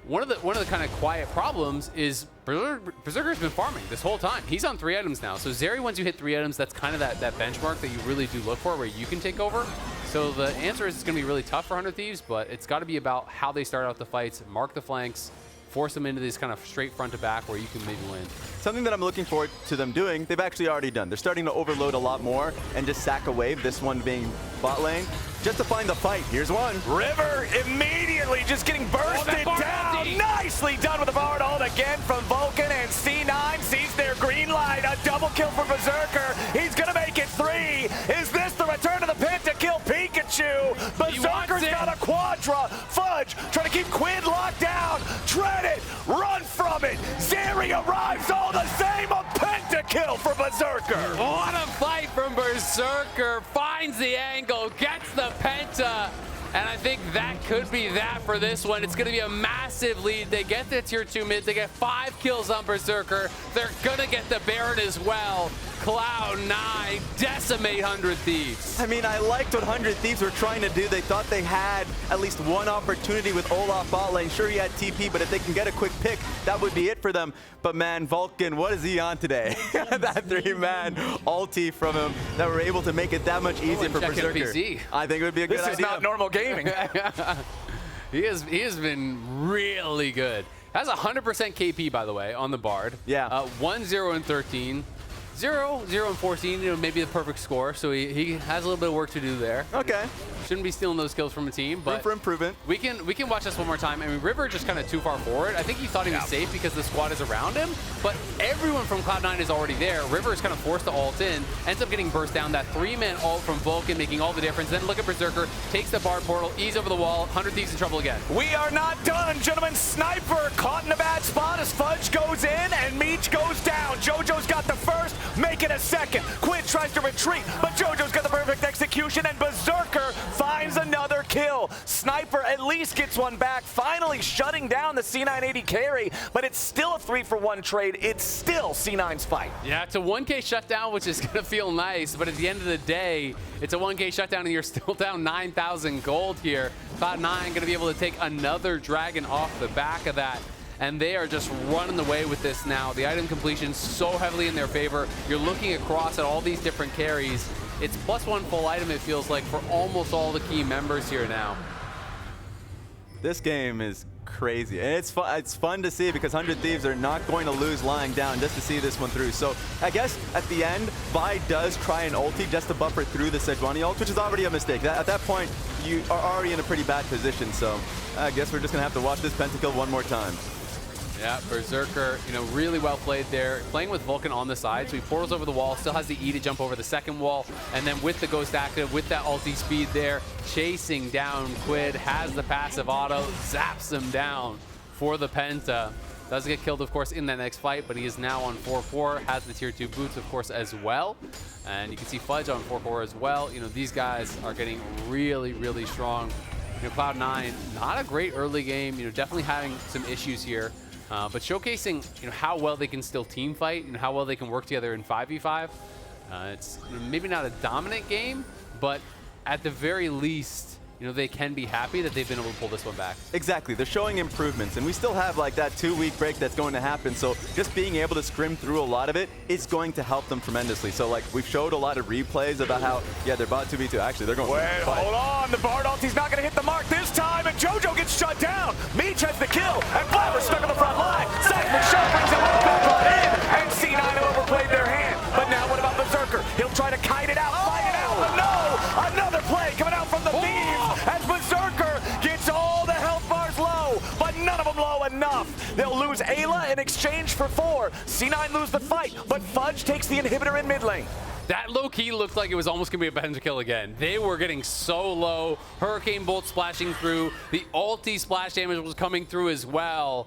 one of the kind of quiet problems is Berserker's been farming this whole time. He's on 3 items now. So Zeri, once you hit 3 items, that's kind of that benchmark that you really do look for, where you can take over. So the answer is it's going to be really tough for 100 Thieves, but it's got to be about how they start out the fights, mark the flanks, force them into this kind of straight front to back where you can maybe win. Something that I'm looking forward to them doing, they've actually already done. They're starting to overload a lot more and just sack a wave, this one being bot lane, just to find the fight. Here's one. River immediately just getting bursted down. Nicely done with the Bard ult again from Vulcan, and C9 sees their green light. A double kill for Berserker. He's going to make it 3. Is this the return of the pit to kill Pikachu? Berserker's got a quadra. Fudge trying to keep Quid locked down. Dread it. Run from it. Zeri arrives all the same. A pentakill for Berserker. What a fight from Berserker. Finds the angle, gets the penta. And I think that could be that for this one. It's going to be a massive lead. They get the tier 2 mid. They get 5 kills on Berserker. They're going to get the Baron as well. Cloud9 decimate 100 Thieves. I mean, I liked what 100 Thieves were trying to do. They thought they had at least one opportunity with Olaf bot lane. Sure, he had TP, but if they can get a quick pick, that would be it for them. But man, Vulcan, what is he on today? That 3-man ulti from him that were able to make it that much easier for Berserker. PC. I think it would be a good idea. This is not normal gaming. He has been really good. Has 100% KP, by the way, on the Bard. Yeah. 1, 0, and 13. 0, 0, and 14, you know, maybe the perfect score. So he has a little bit of work to do there. Okay. Shouldn't be stealing those kills from a team, but room for improvement. We can watch this one more time. I mean, River just kind of too far forward. I think he thought he was safe because the squad is around him, but everyone from Cloud9 is already there. River is kind of forced to ult in, ends up getting burst down. That 3-man ult from Vulcan making all the difference. Then look at Berserker, takes the Bard portal, ease over the wall. 100 Thieves in trouble again. We are not done, gentlemen. Sniper caught in a bad spot as Fudge goes in and Meech goes down. Jojo's got the first, make it a second. Quid tries to retreat, but Jojo's got the perfect execution, and Berserker finds another kill. Sniper at least gets one back, finally shutting down the C980 carry, but it's still a 3-for-1 trade. It's still C9's fight. Yeah, it's a 1K shutdown, which is going to feel nice, but at the end of the day, it's a 1K shutdown and you're still down 9,000 gold here. Cloud9 going to be able to take another dragon off the back of that. And they are just running away with this now. The item completion so heavily in their favor. You're looking across at all these different carries. It's +1 full item, it feels like, for almost all the key members here now. This game is crazy, and it's fun to see because 100 Thieves are not going to lose lying down just to see this one through. So I guess at the end, Vi does try an ulti just to buffer through the Sejuani ult, which is already a mistake. At that point, you are already in a pretty bad position. So I guess we're just going to have to watch this pentakill one more time. Yeah, Berserker, really well played there. Playing with Vulcan on the side, so he portals over the wall, still has the E to jump over the second wall, and then with the Ghost active, with that ulti speed there, chasing down Quid, has the passive auto, zaps him down for the Penta. Does get killed, of course, in that next fight, but he is now on 4-4, has the tier 2 boots, of course, as well. And you can see Fudge on 4-4 as well. These guys are getting really, really strong. Cloud9, not a great early game, definitely having some issues here. But showcasing, how well they can still team fight and how well they can work together in 5v5. It's maybe not a dominant game, but at the very least, they can be happy that they've been able to pull this one back. Exactly. They're showing improvements, and we still have like that 2-week break that's going to happen. So just being able to scrim through a lot of it is going to help them tremendously. So like we've showed a lot of replays about how, yeah, they're bot 2v2. Actually, they're going. Wait, hold on. The Bard ulti's not going to hit the mark this time, and Jojo gets shut down. Meech has the kill, and Blaber stuck on the front line. Sejuani brings him all back on in, and C9 have overplayed their hand. But now what about Berserker? He'll try to kite it out, fight it out, but no! Another play coming out from the Thieves as Berserker gets all the health bars low, but none of them low enough. They'll lose Eyla in exchange for 4. C9 lose the fight, but Fudge takes the inhibitor in mid lane. That low-key looked like it was almost going to be a pentakill again. They were getting so low. Hurricane Bolt splashing through. The ulti splash damage was coming through as well.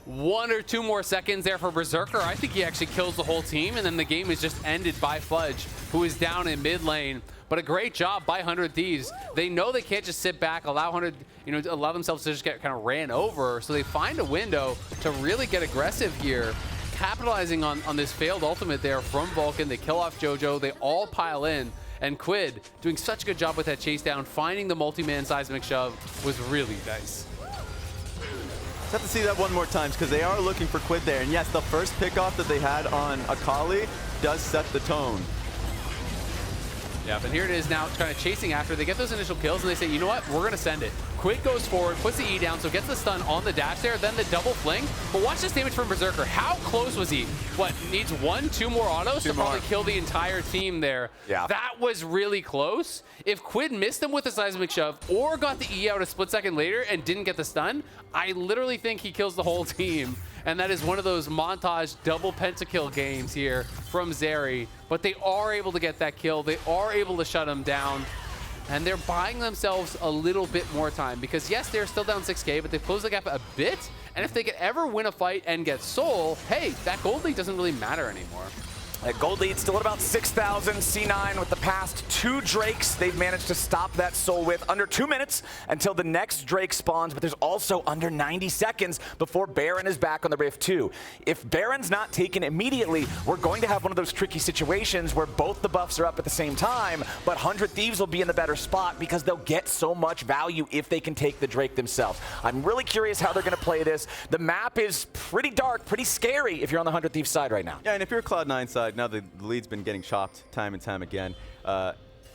1 or 2 more seconds there for Berserker. I think he actually kills the whole team, and then the game is just ended by Fudge, who is down in mid lane. But a great job by 100 Thieves. They know they can't just sit back, allow themselves to just get kind of ran over. So they find a window to really get aggressive here, capitalizing on this failed ultimate there from Vulcan. They kill off Jojo. They all pile in. And Quid doing such a good job with that chase down, finding the multi-man seismic shove was really nice. Just have to see that one more time because they are looking for Quid there. And yes, the first pickoff that they had on Akali does set the tone. Yeah, but here it is now kind of chasing after. They get those initial kills and they say, you know what, we're going to send it. Quid goes forward, puts the E down, so gets the stun on the dash there, then the double fling. But watch this damage from Berserker. How close was he? What, needs 1, 2 more autos to probably kill the entire team there. Yeah. That was really close. If Quid missed him with the seismic shove or got the E out a split second later and didn't get the stun, I literally think he kills the whole team. And that is one of those montage double pentakill games here from Zeri. But they are able to get that kill. They are able to shut him down. And they're buying themselves a little bit more time. Because yes, they're still down 6K, but they've closed the gap a bit. And if they could ever win a fight and get soul, hey, that gold lead doesn't really matter anymore. That gold lead still at about 6,000. C9 with the past 2 Drakes, they've managed to stop that soul with under 2 minutes until the next Drake spawns, but there's also under 90 seconds before Baron is back on the Rift 2. If Baron's not taken immediately, we're going to have one of those tricky situations where both the buffs are up at the same time, but 100 Thieves will be in the better spot because they'll get so much value if they can take the Drake themselves. I'm really curious how they're going to play this. The map is pretty dark, pretty scary if you're on the 100 Thieves side right now. Yeah, and if you're Cloud9 side, now the lead's been getting chopped time and time again.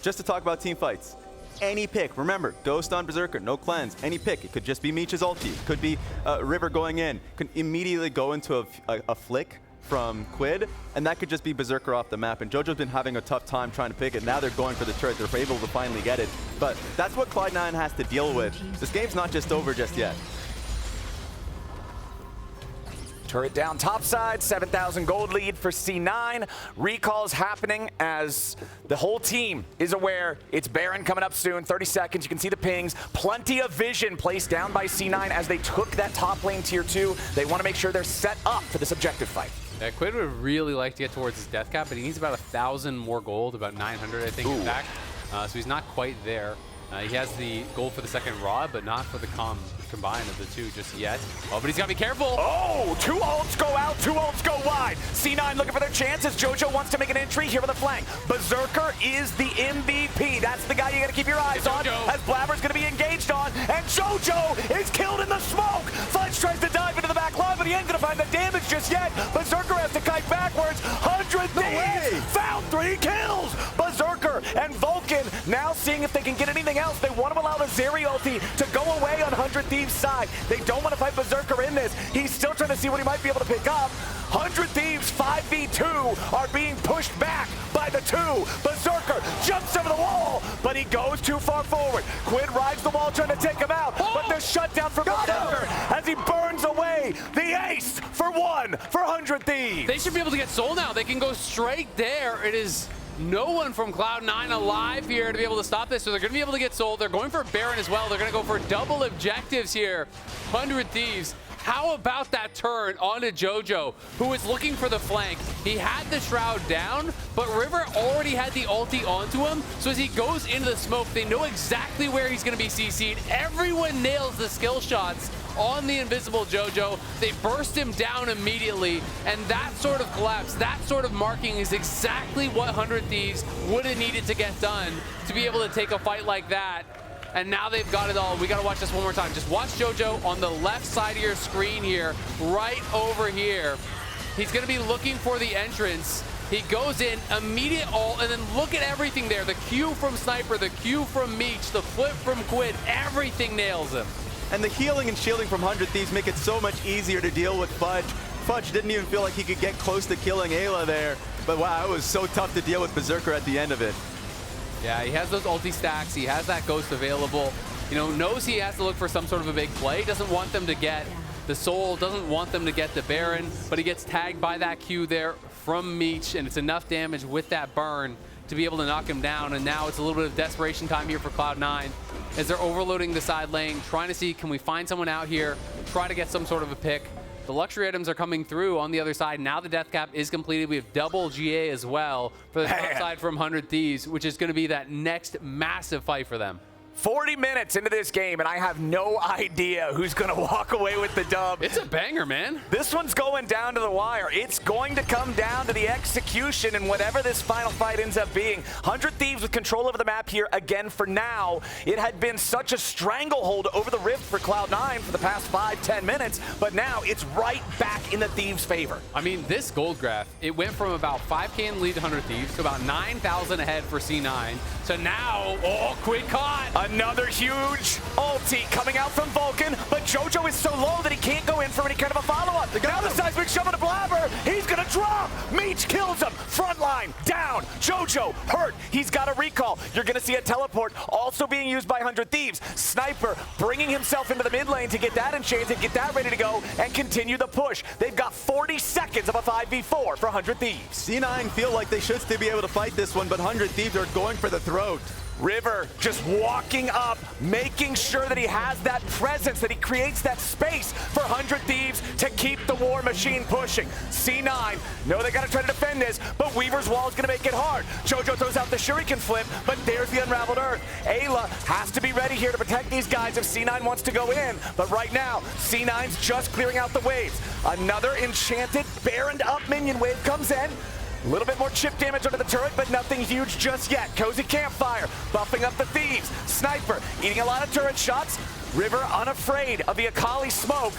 Just to talk about team fights, any pick, remember, Ghost on Berserker, no cleanse, any pick. It could just be Meech's ulti, it could be River going in, could immediately go into a flick from Quid, and that could just be Berserker off the map. And Jojo's been having a tough time trying to pick it. Now they're going for the turret. They're able to finally get it. But that's what Cloud9 has to deal with. This game's not just over just yet. Turret down topside, 7,000 gold lead for C9. Recalls happening as the whole team is aware it's Baron coming up soon. 30 seconds, you can see the pings. Plenty of vision placed down by C9 as they took that top lane tier 2. They want to make sure they're set up for this objective fight. Yeah, Quid would really like to get towards his death cap, but he needs about 1,000 more gold, about 900 I think in fact. So he's not quite there. He has the gold for the second rod, but not for the combine of the 2 just yet. Oh, but he's got to be careful. Oh, 2 ults go out, 2 ults go wide. C9 looking for their chances. Jojo wants to make an entry here on the flank. Berserker is the MVP. That's the guy you got to keep your eyes on as Blaber's going to be engaged on. And Jojo is killed in the smoke. Fudge tries to dive into the back line, but he ain't going to find the damage just yet. Berserker has to kite backwards. 100 Thieves found 3 kills. Berserker and Vulcan now seeing if they can get anything else. They want to allow the Zeri ulti to go away on 100 Thieves side. They don't want to fight Berserker in this. He's still trying to see what he might be able to pick up. 100 Thieves 5v2 are being pushed back by the 2. Berserker jumps over the wall, but he goes too far forward. Quid rides the wall trying to take him out, but the shutdown from Berserker as he burns away the ace one for 100 Thieves. They should be able to get soul now. They can go straight there. It is no one from Cloud9 alive here to be able to stop this, so they're going to be able to get soul. They're going for Baron as well. They're going to go for double objectives here. 100 Thieves. How about that turn onto Jojo, who was looking for the flank? He had the Shroud down, but River already had the ulti onto him, so as he goes into the smoke, they know exactly where he's going to be CC'd. Everyone nails the skill shots on the invisible Jojo. They burst him down immediately, and that sort of collapse, that sort of marking is exactly what 100 Thieves would have needed to get done to be able to take a fight like that. And now they've got it all. We got to watch this one more time. Just watch Jojo on the left side of your screen here, right over here. He's going to be looking for the entrance. He goes in, immediate ult, and then look at everything there. The Q from Sniper, the Q from Meech, the flip from Quid, everything nails him. And the healing and shielding from 100 Thieves make it so much easier to deal with Fudge. Fudge didn't even feel like he could get close to killing Eyla there. But wow, it was so tough to deal with Berserker at the end of it. Yeah, he has those ulti stacks. He has that ghost available. You know, knows he has to look for some sort of a big play. Doesn't want them to get the soul, doesn't want them to get the Baron, but he gets tagged by that Q there from Meech, and it's enough damage with that burn to be able to knock him down. And now it's a little bit of desperation time here for Cloud9 as they're overloading the side lane, trying to see, can we find someone out here, try to get some sort of a pick. The luxury items are coming through on the other side. Now the death cap is completed. We have double GA as well for the top side from 100 Thieves, which is going to be that next massive fight for them. 40 minutes into this game, and I have no idea who's going to walk away with the dub. It's a banger, man. This one's going down to the wire. It's going to come down to the execution and whatever this final fight ends up being. 100 Thieves with control over the map here again for now. It had been such a stranglehold over the Rift for Cloud9 for the past 5-10 minutes, but now it's right back in the Thieves' favor. I mean, this gold graph, it went from about 5K in lead to 100 Thieves to about 9,000 ahead for C9 to now, oh, Quid caught. Another huge ulti coming out from Vulcan, but Jojo is so low that he can't go in for any kind of a follow-up. Now the seismic shove to Blaber. He's gonna drop. Meech kills him. Frontline down. Jojo hurt. He's got a recall. You're gonna see a teleport also being used by 100 Thieves. Sniper bringing himself into the mid lane to get that enchanted, get that ready to go, and continue the push. They've got 40 seconds of a 5v4 for 100 Thieves. C9 feel like they should still be able to fight this one, but 100 Thieves are going for the throat. River just walking up, making sure that he has that presence, that he creates that space for 100 Thieves to keep the war machine pushing. C9, no, they gotta try to defend this, but Weaver's wall is gonna make it hard. Jojo throws out the shuriken flip, but there's the unraveled earth. Ayla has to be ready here to protect these guys if C9 wants to go in, but right now, C9's just clearing out the waves. Another enchanted, baroned up minion wave comes in. A little bit more chip damage under the turret, but nothing huge just yet. Cozy Campfire, buffing up the Thieves. Sniper, eating a lot of turret shots. River unafraid of the Akali smoke.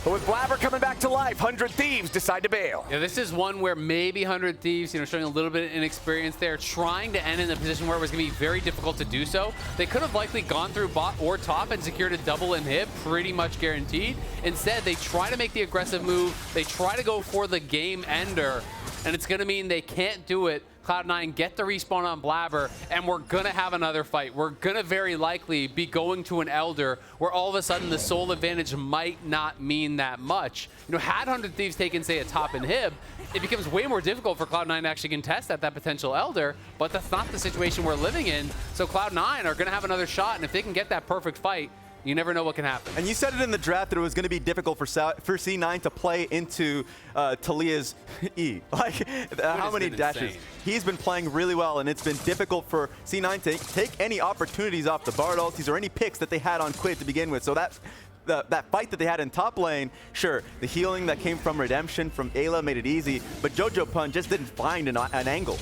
But with Blaber coming back to life, 100 Thieves decide to bail. Yeah, this is one where maybe 100 Thieves, you know, showing a little bit of inexperience there, trying to end in a position where it was going to be very difficult to do so. They could have likely gone through bot or top and secured a double inhib, pretty much guaranteed. Instead, they try to make the aggressive move. They try to go for the game ender, and it's going to mean they can't do it. Cloud9 get the respawn on Blaber, and we're gonna have another fight. We're gonna very likely be going to an Elder where all of a sudden the soul advantage might not mean that much. You know, had 100 Thieves taken, say, a top inhib, it becomes way more difficult for Cloud9 to actually contest at that potential Elder, but that's not the situation we're living in. So Cloud9 are gonna have another shot, and if they can get that perfect fight, you never know what can happen. And you said it in the draft that it was going to be difficult for C9 to play into Taliyah's E. Like, how many dashes? Insane. He's been playing really well, and it's been difficult for C9 to take any opportunities off the Bard ultis or any picks that they had on Quid to begin with. So that fight that they had in top lane, sure, the healing that came from Redemption from Eyla made it easy, but Jojopyun just didn't find an angle.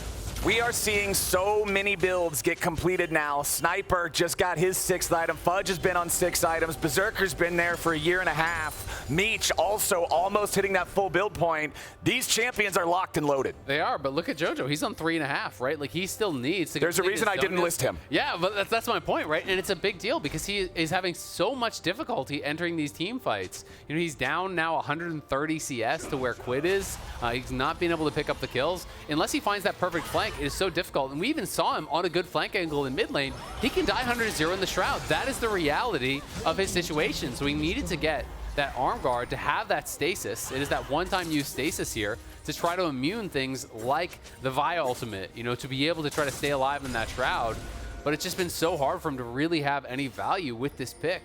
We are seeing so many builds get completed now. Sniper just got his 6th item. Fudge has been on 6 items. Berserker's been there for a year and a half. Meech also almost hitting that full build point. These champions are locked and loaded. They are, but look at Jojo. He's on 3.5, right? Like, he still needs to. There's a reason I didn't list him. Yeah, but that's my point, right? And it's a big deal because he is having so much difficulty entering these team fights. You know, he's down now 130 CS to where Quid is. He's not being able to pick up the kills. Unless he finds that perfect flank, it is so difficult. And we even saw him on a good flank angle in mid lane. He can die 100-0 in the Shroud. That is the reality of his situation. So he needed to get that arm guard to have that stasis. It is that one-time use stasis here to try to immune things like the Vi ultimate, you know, to be able to try to stay alive in that Shroud. But it's just been so hard for him to really have any value with this pick.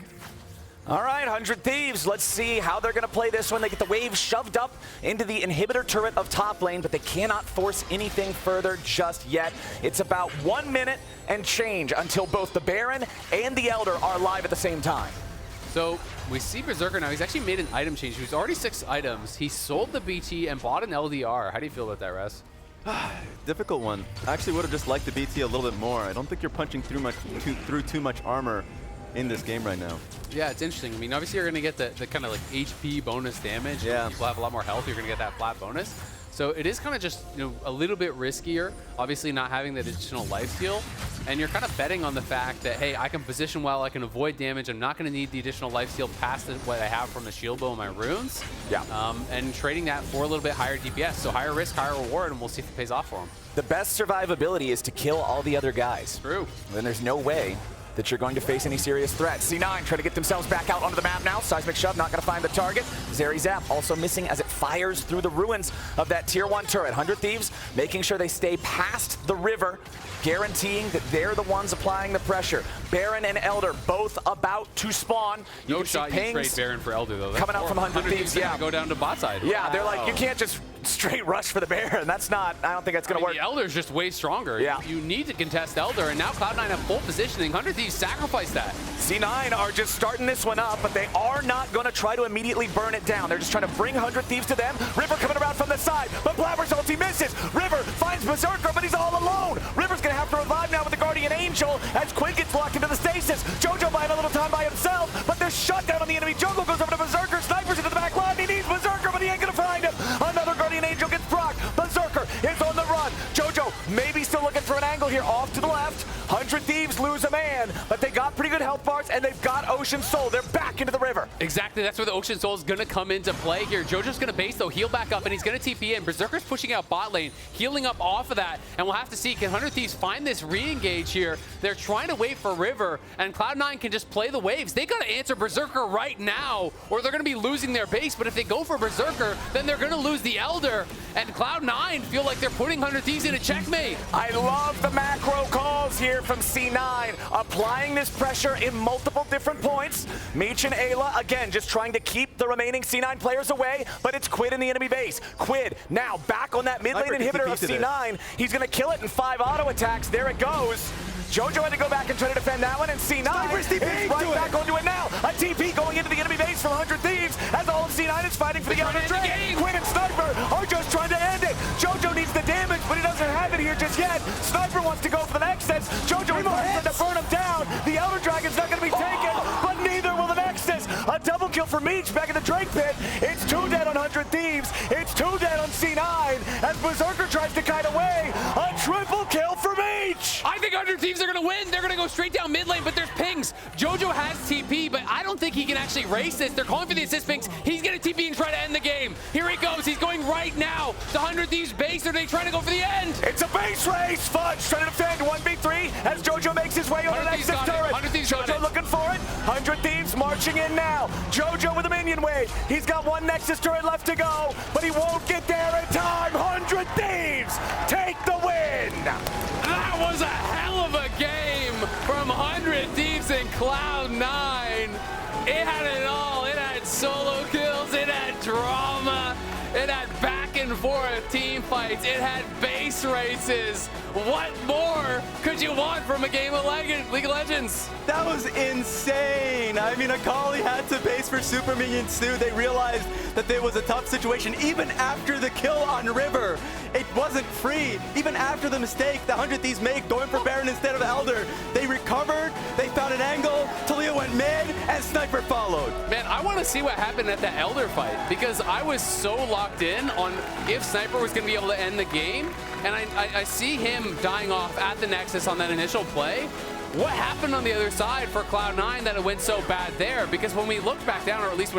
All right, 100 Thieves. Let's see how they're going to play this one. They get the wave shoved up into the inhibitor turret of top lane, but they cannot force anything further just yet. It's about 1 minute and change until both the Baron and the Elder are live at the same time. So we see Berserker now. He's actually made an item change. He was already 6 items. He sold the BT and bought an LDR. How do you feel about that, Res? Difficult one. I actually would have just liked the BT a little bit more. I don't think you're punching through too much armor in this game right now. Yeah, it's interesting. I mean, obviously you're going to get the kind of like HP bonus damage. Yeah. When people have a lot more health, you're going to get that flat bonus. So it is kind of just, you know, a little bit riskier, obviously not having that additional lifesteal. And you're kind of betting on the fact that, hey, I can position well, I can avoid damage, I'm not going to need the additional lifesteal past what I have from the shield bow and my runes. Yeah. And trading that for a little bit higher DPS. So higher risk, higher reward, and we'll see if it pays off for him. The best survivability is to kill all the other guys. True. Then there's no way that you're going to face any serious threats. C9 trying to get themselves back out onto the map now. Seismic shove, not going to find the target. Zeri Zap also missing as it fires through the ruins of that tier 1 turret. 100 Thieves making sure they stay past the river, guaranteeing that they're the ones applying the pressure. Baron and Elder both about to spawn. You No can shot see you trade Baron for Elder, though. That's coming out from 100 Thieves, yeah. Go down to bot side. Yeah, they're like, Wow. you can't just straight rush for the Baron. That's not, I don't think that's going to work. The Elder's just way stronger. Yeah. You need to contest Elder, and now Cloud9 have full positioning. 100 Thieves sacrifice that. C9 are just starting this one up, but they are not going to try to immediately burn it down. They're just trying to bring 100 Thieves to them. River coming around from the side, but Blaber's ulti misses. River finds Berserker, but he's all alone. River's going to have to revive now with the Guardian Angel as Quid gets locked into the stasis. Jojo buying a little time by himself, but there's shutdown on the enemy jungle. Goes over to Berserker, snipers into the back line. He needs Berserker, but he ain't going to find him. Another Guardian Angel gets procced. Berserker is on the run. Jojo maybe still looking for an angle here off to the left. 100 Thieves lose a man, but they got pretty good health bars, and they've got Ocean Soul. They're back into the river. Exactly, that's where the Ocean Soul is going to come into play here. Jojo's going to base, though, heal back up, and he's going to TP in. Berserker's pushing out bot lane, healing up off of that, and we'll have to see, can 100 Thieves find this re-engage here? They're trying to wait for River, and Cloud9 can just play the waves. They got to answer Berserker right now, or they're going to be losing their base, but if they go for Berserker, then they're going to lose the Elder, and Cloud9 feel like they're putting 100 Thieves in a checkmate. I love the macro calls here from C9, applying this pressure in multiple different points. Meech and Eyla, again, just trying to keep the remaining C9 players away, but it's Quid in the enemy base. Quid now back on that mid lane inhibitor of C9. He's going to kill it in 5 auto attacks. There it goes. Jojo had to go back and try to defend that one, and C9 is right back onto it now. A TP going into the enemy base from 100 Thieves as all of C9 is fighting for the Elder Dragon. Quid and Sniper are just trying to end it. Jojo needs the damage, but he doesn't have it here just yet. Sniper wants to go for the Nexus. Jojo is trying to burn him down. The Elder Dragon's not going to be taken, but neither will the Nexus. A double kill for Meech back in the Drake pit. It's 2 dead on 100 Thieves. It's 2 dead on C9 as Berserker tries to kite away. A triple kill for Meech. I think 100 Thieves are going to win. They're going to go straight down mid lane, but there's pings. Jojo has TP, but I don't think he can actually race this. They're calling for the assist pings. He's going to TP and try to end the game. Here he goes. He's going right now. The 100 Thieves base, or are they trying to go for the end? It's a base race. Fudge trying to defend 1v3 as Jojo makes his way over the Nexus turret. Jojo looking for it. 100 Thieves marching in now. Jojo with a minion wave. He's got 1 Nexus turret left to go, but he won't get there in time. 100 Thieves take the win. That was a hell of a game from 100 Thieves and Cloud9. It had it all. It had solo kills. It had drama. It had back and forth team fights. It had base races. What more could you want from a game of League of Legends? That was insane. I mean, Akali had to base for Super Minions too. They realized that there was a tough situation even after the kill on River. It wasn't free. Even after the mistake the 100 Thieves make going for Baron instead of Elder, they recovered, they found an angle, Taliyah went mid, and Sniper followed. Man, I want to see what happened at the Elder fight because I was so locked in on if Sniper was going to be able to end the game, and I see him dying off at the Nexus on that initial play. What happened on the other side for Cloud9 that it went so bad there? Because when we looked back down, or at least when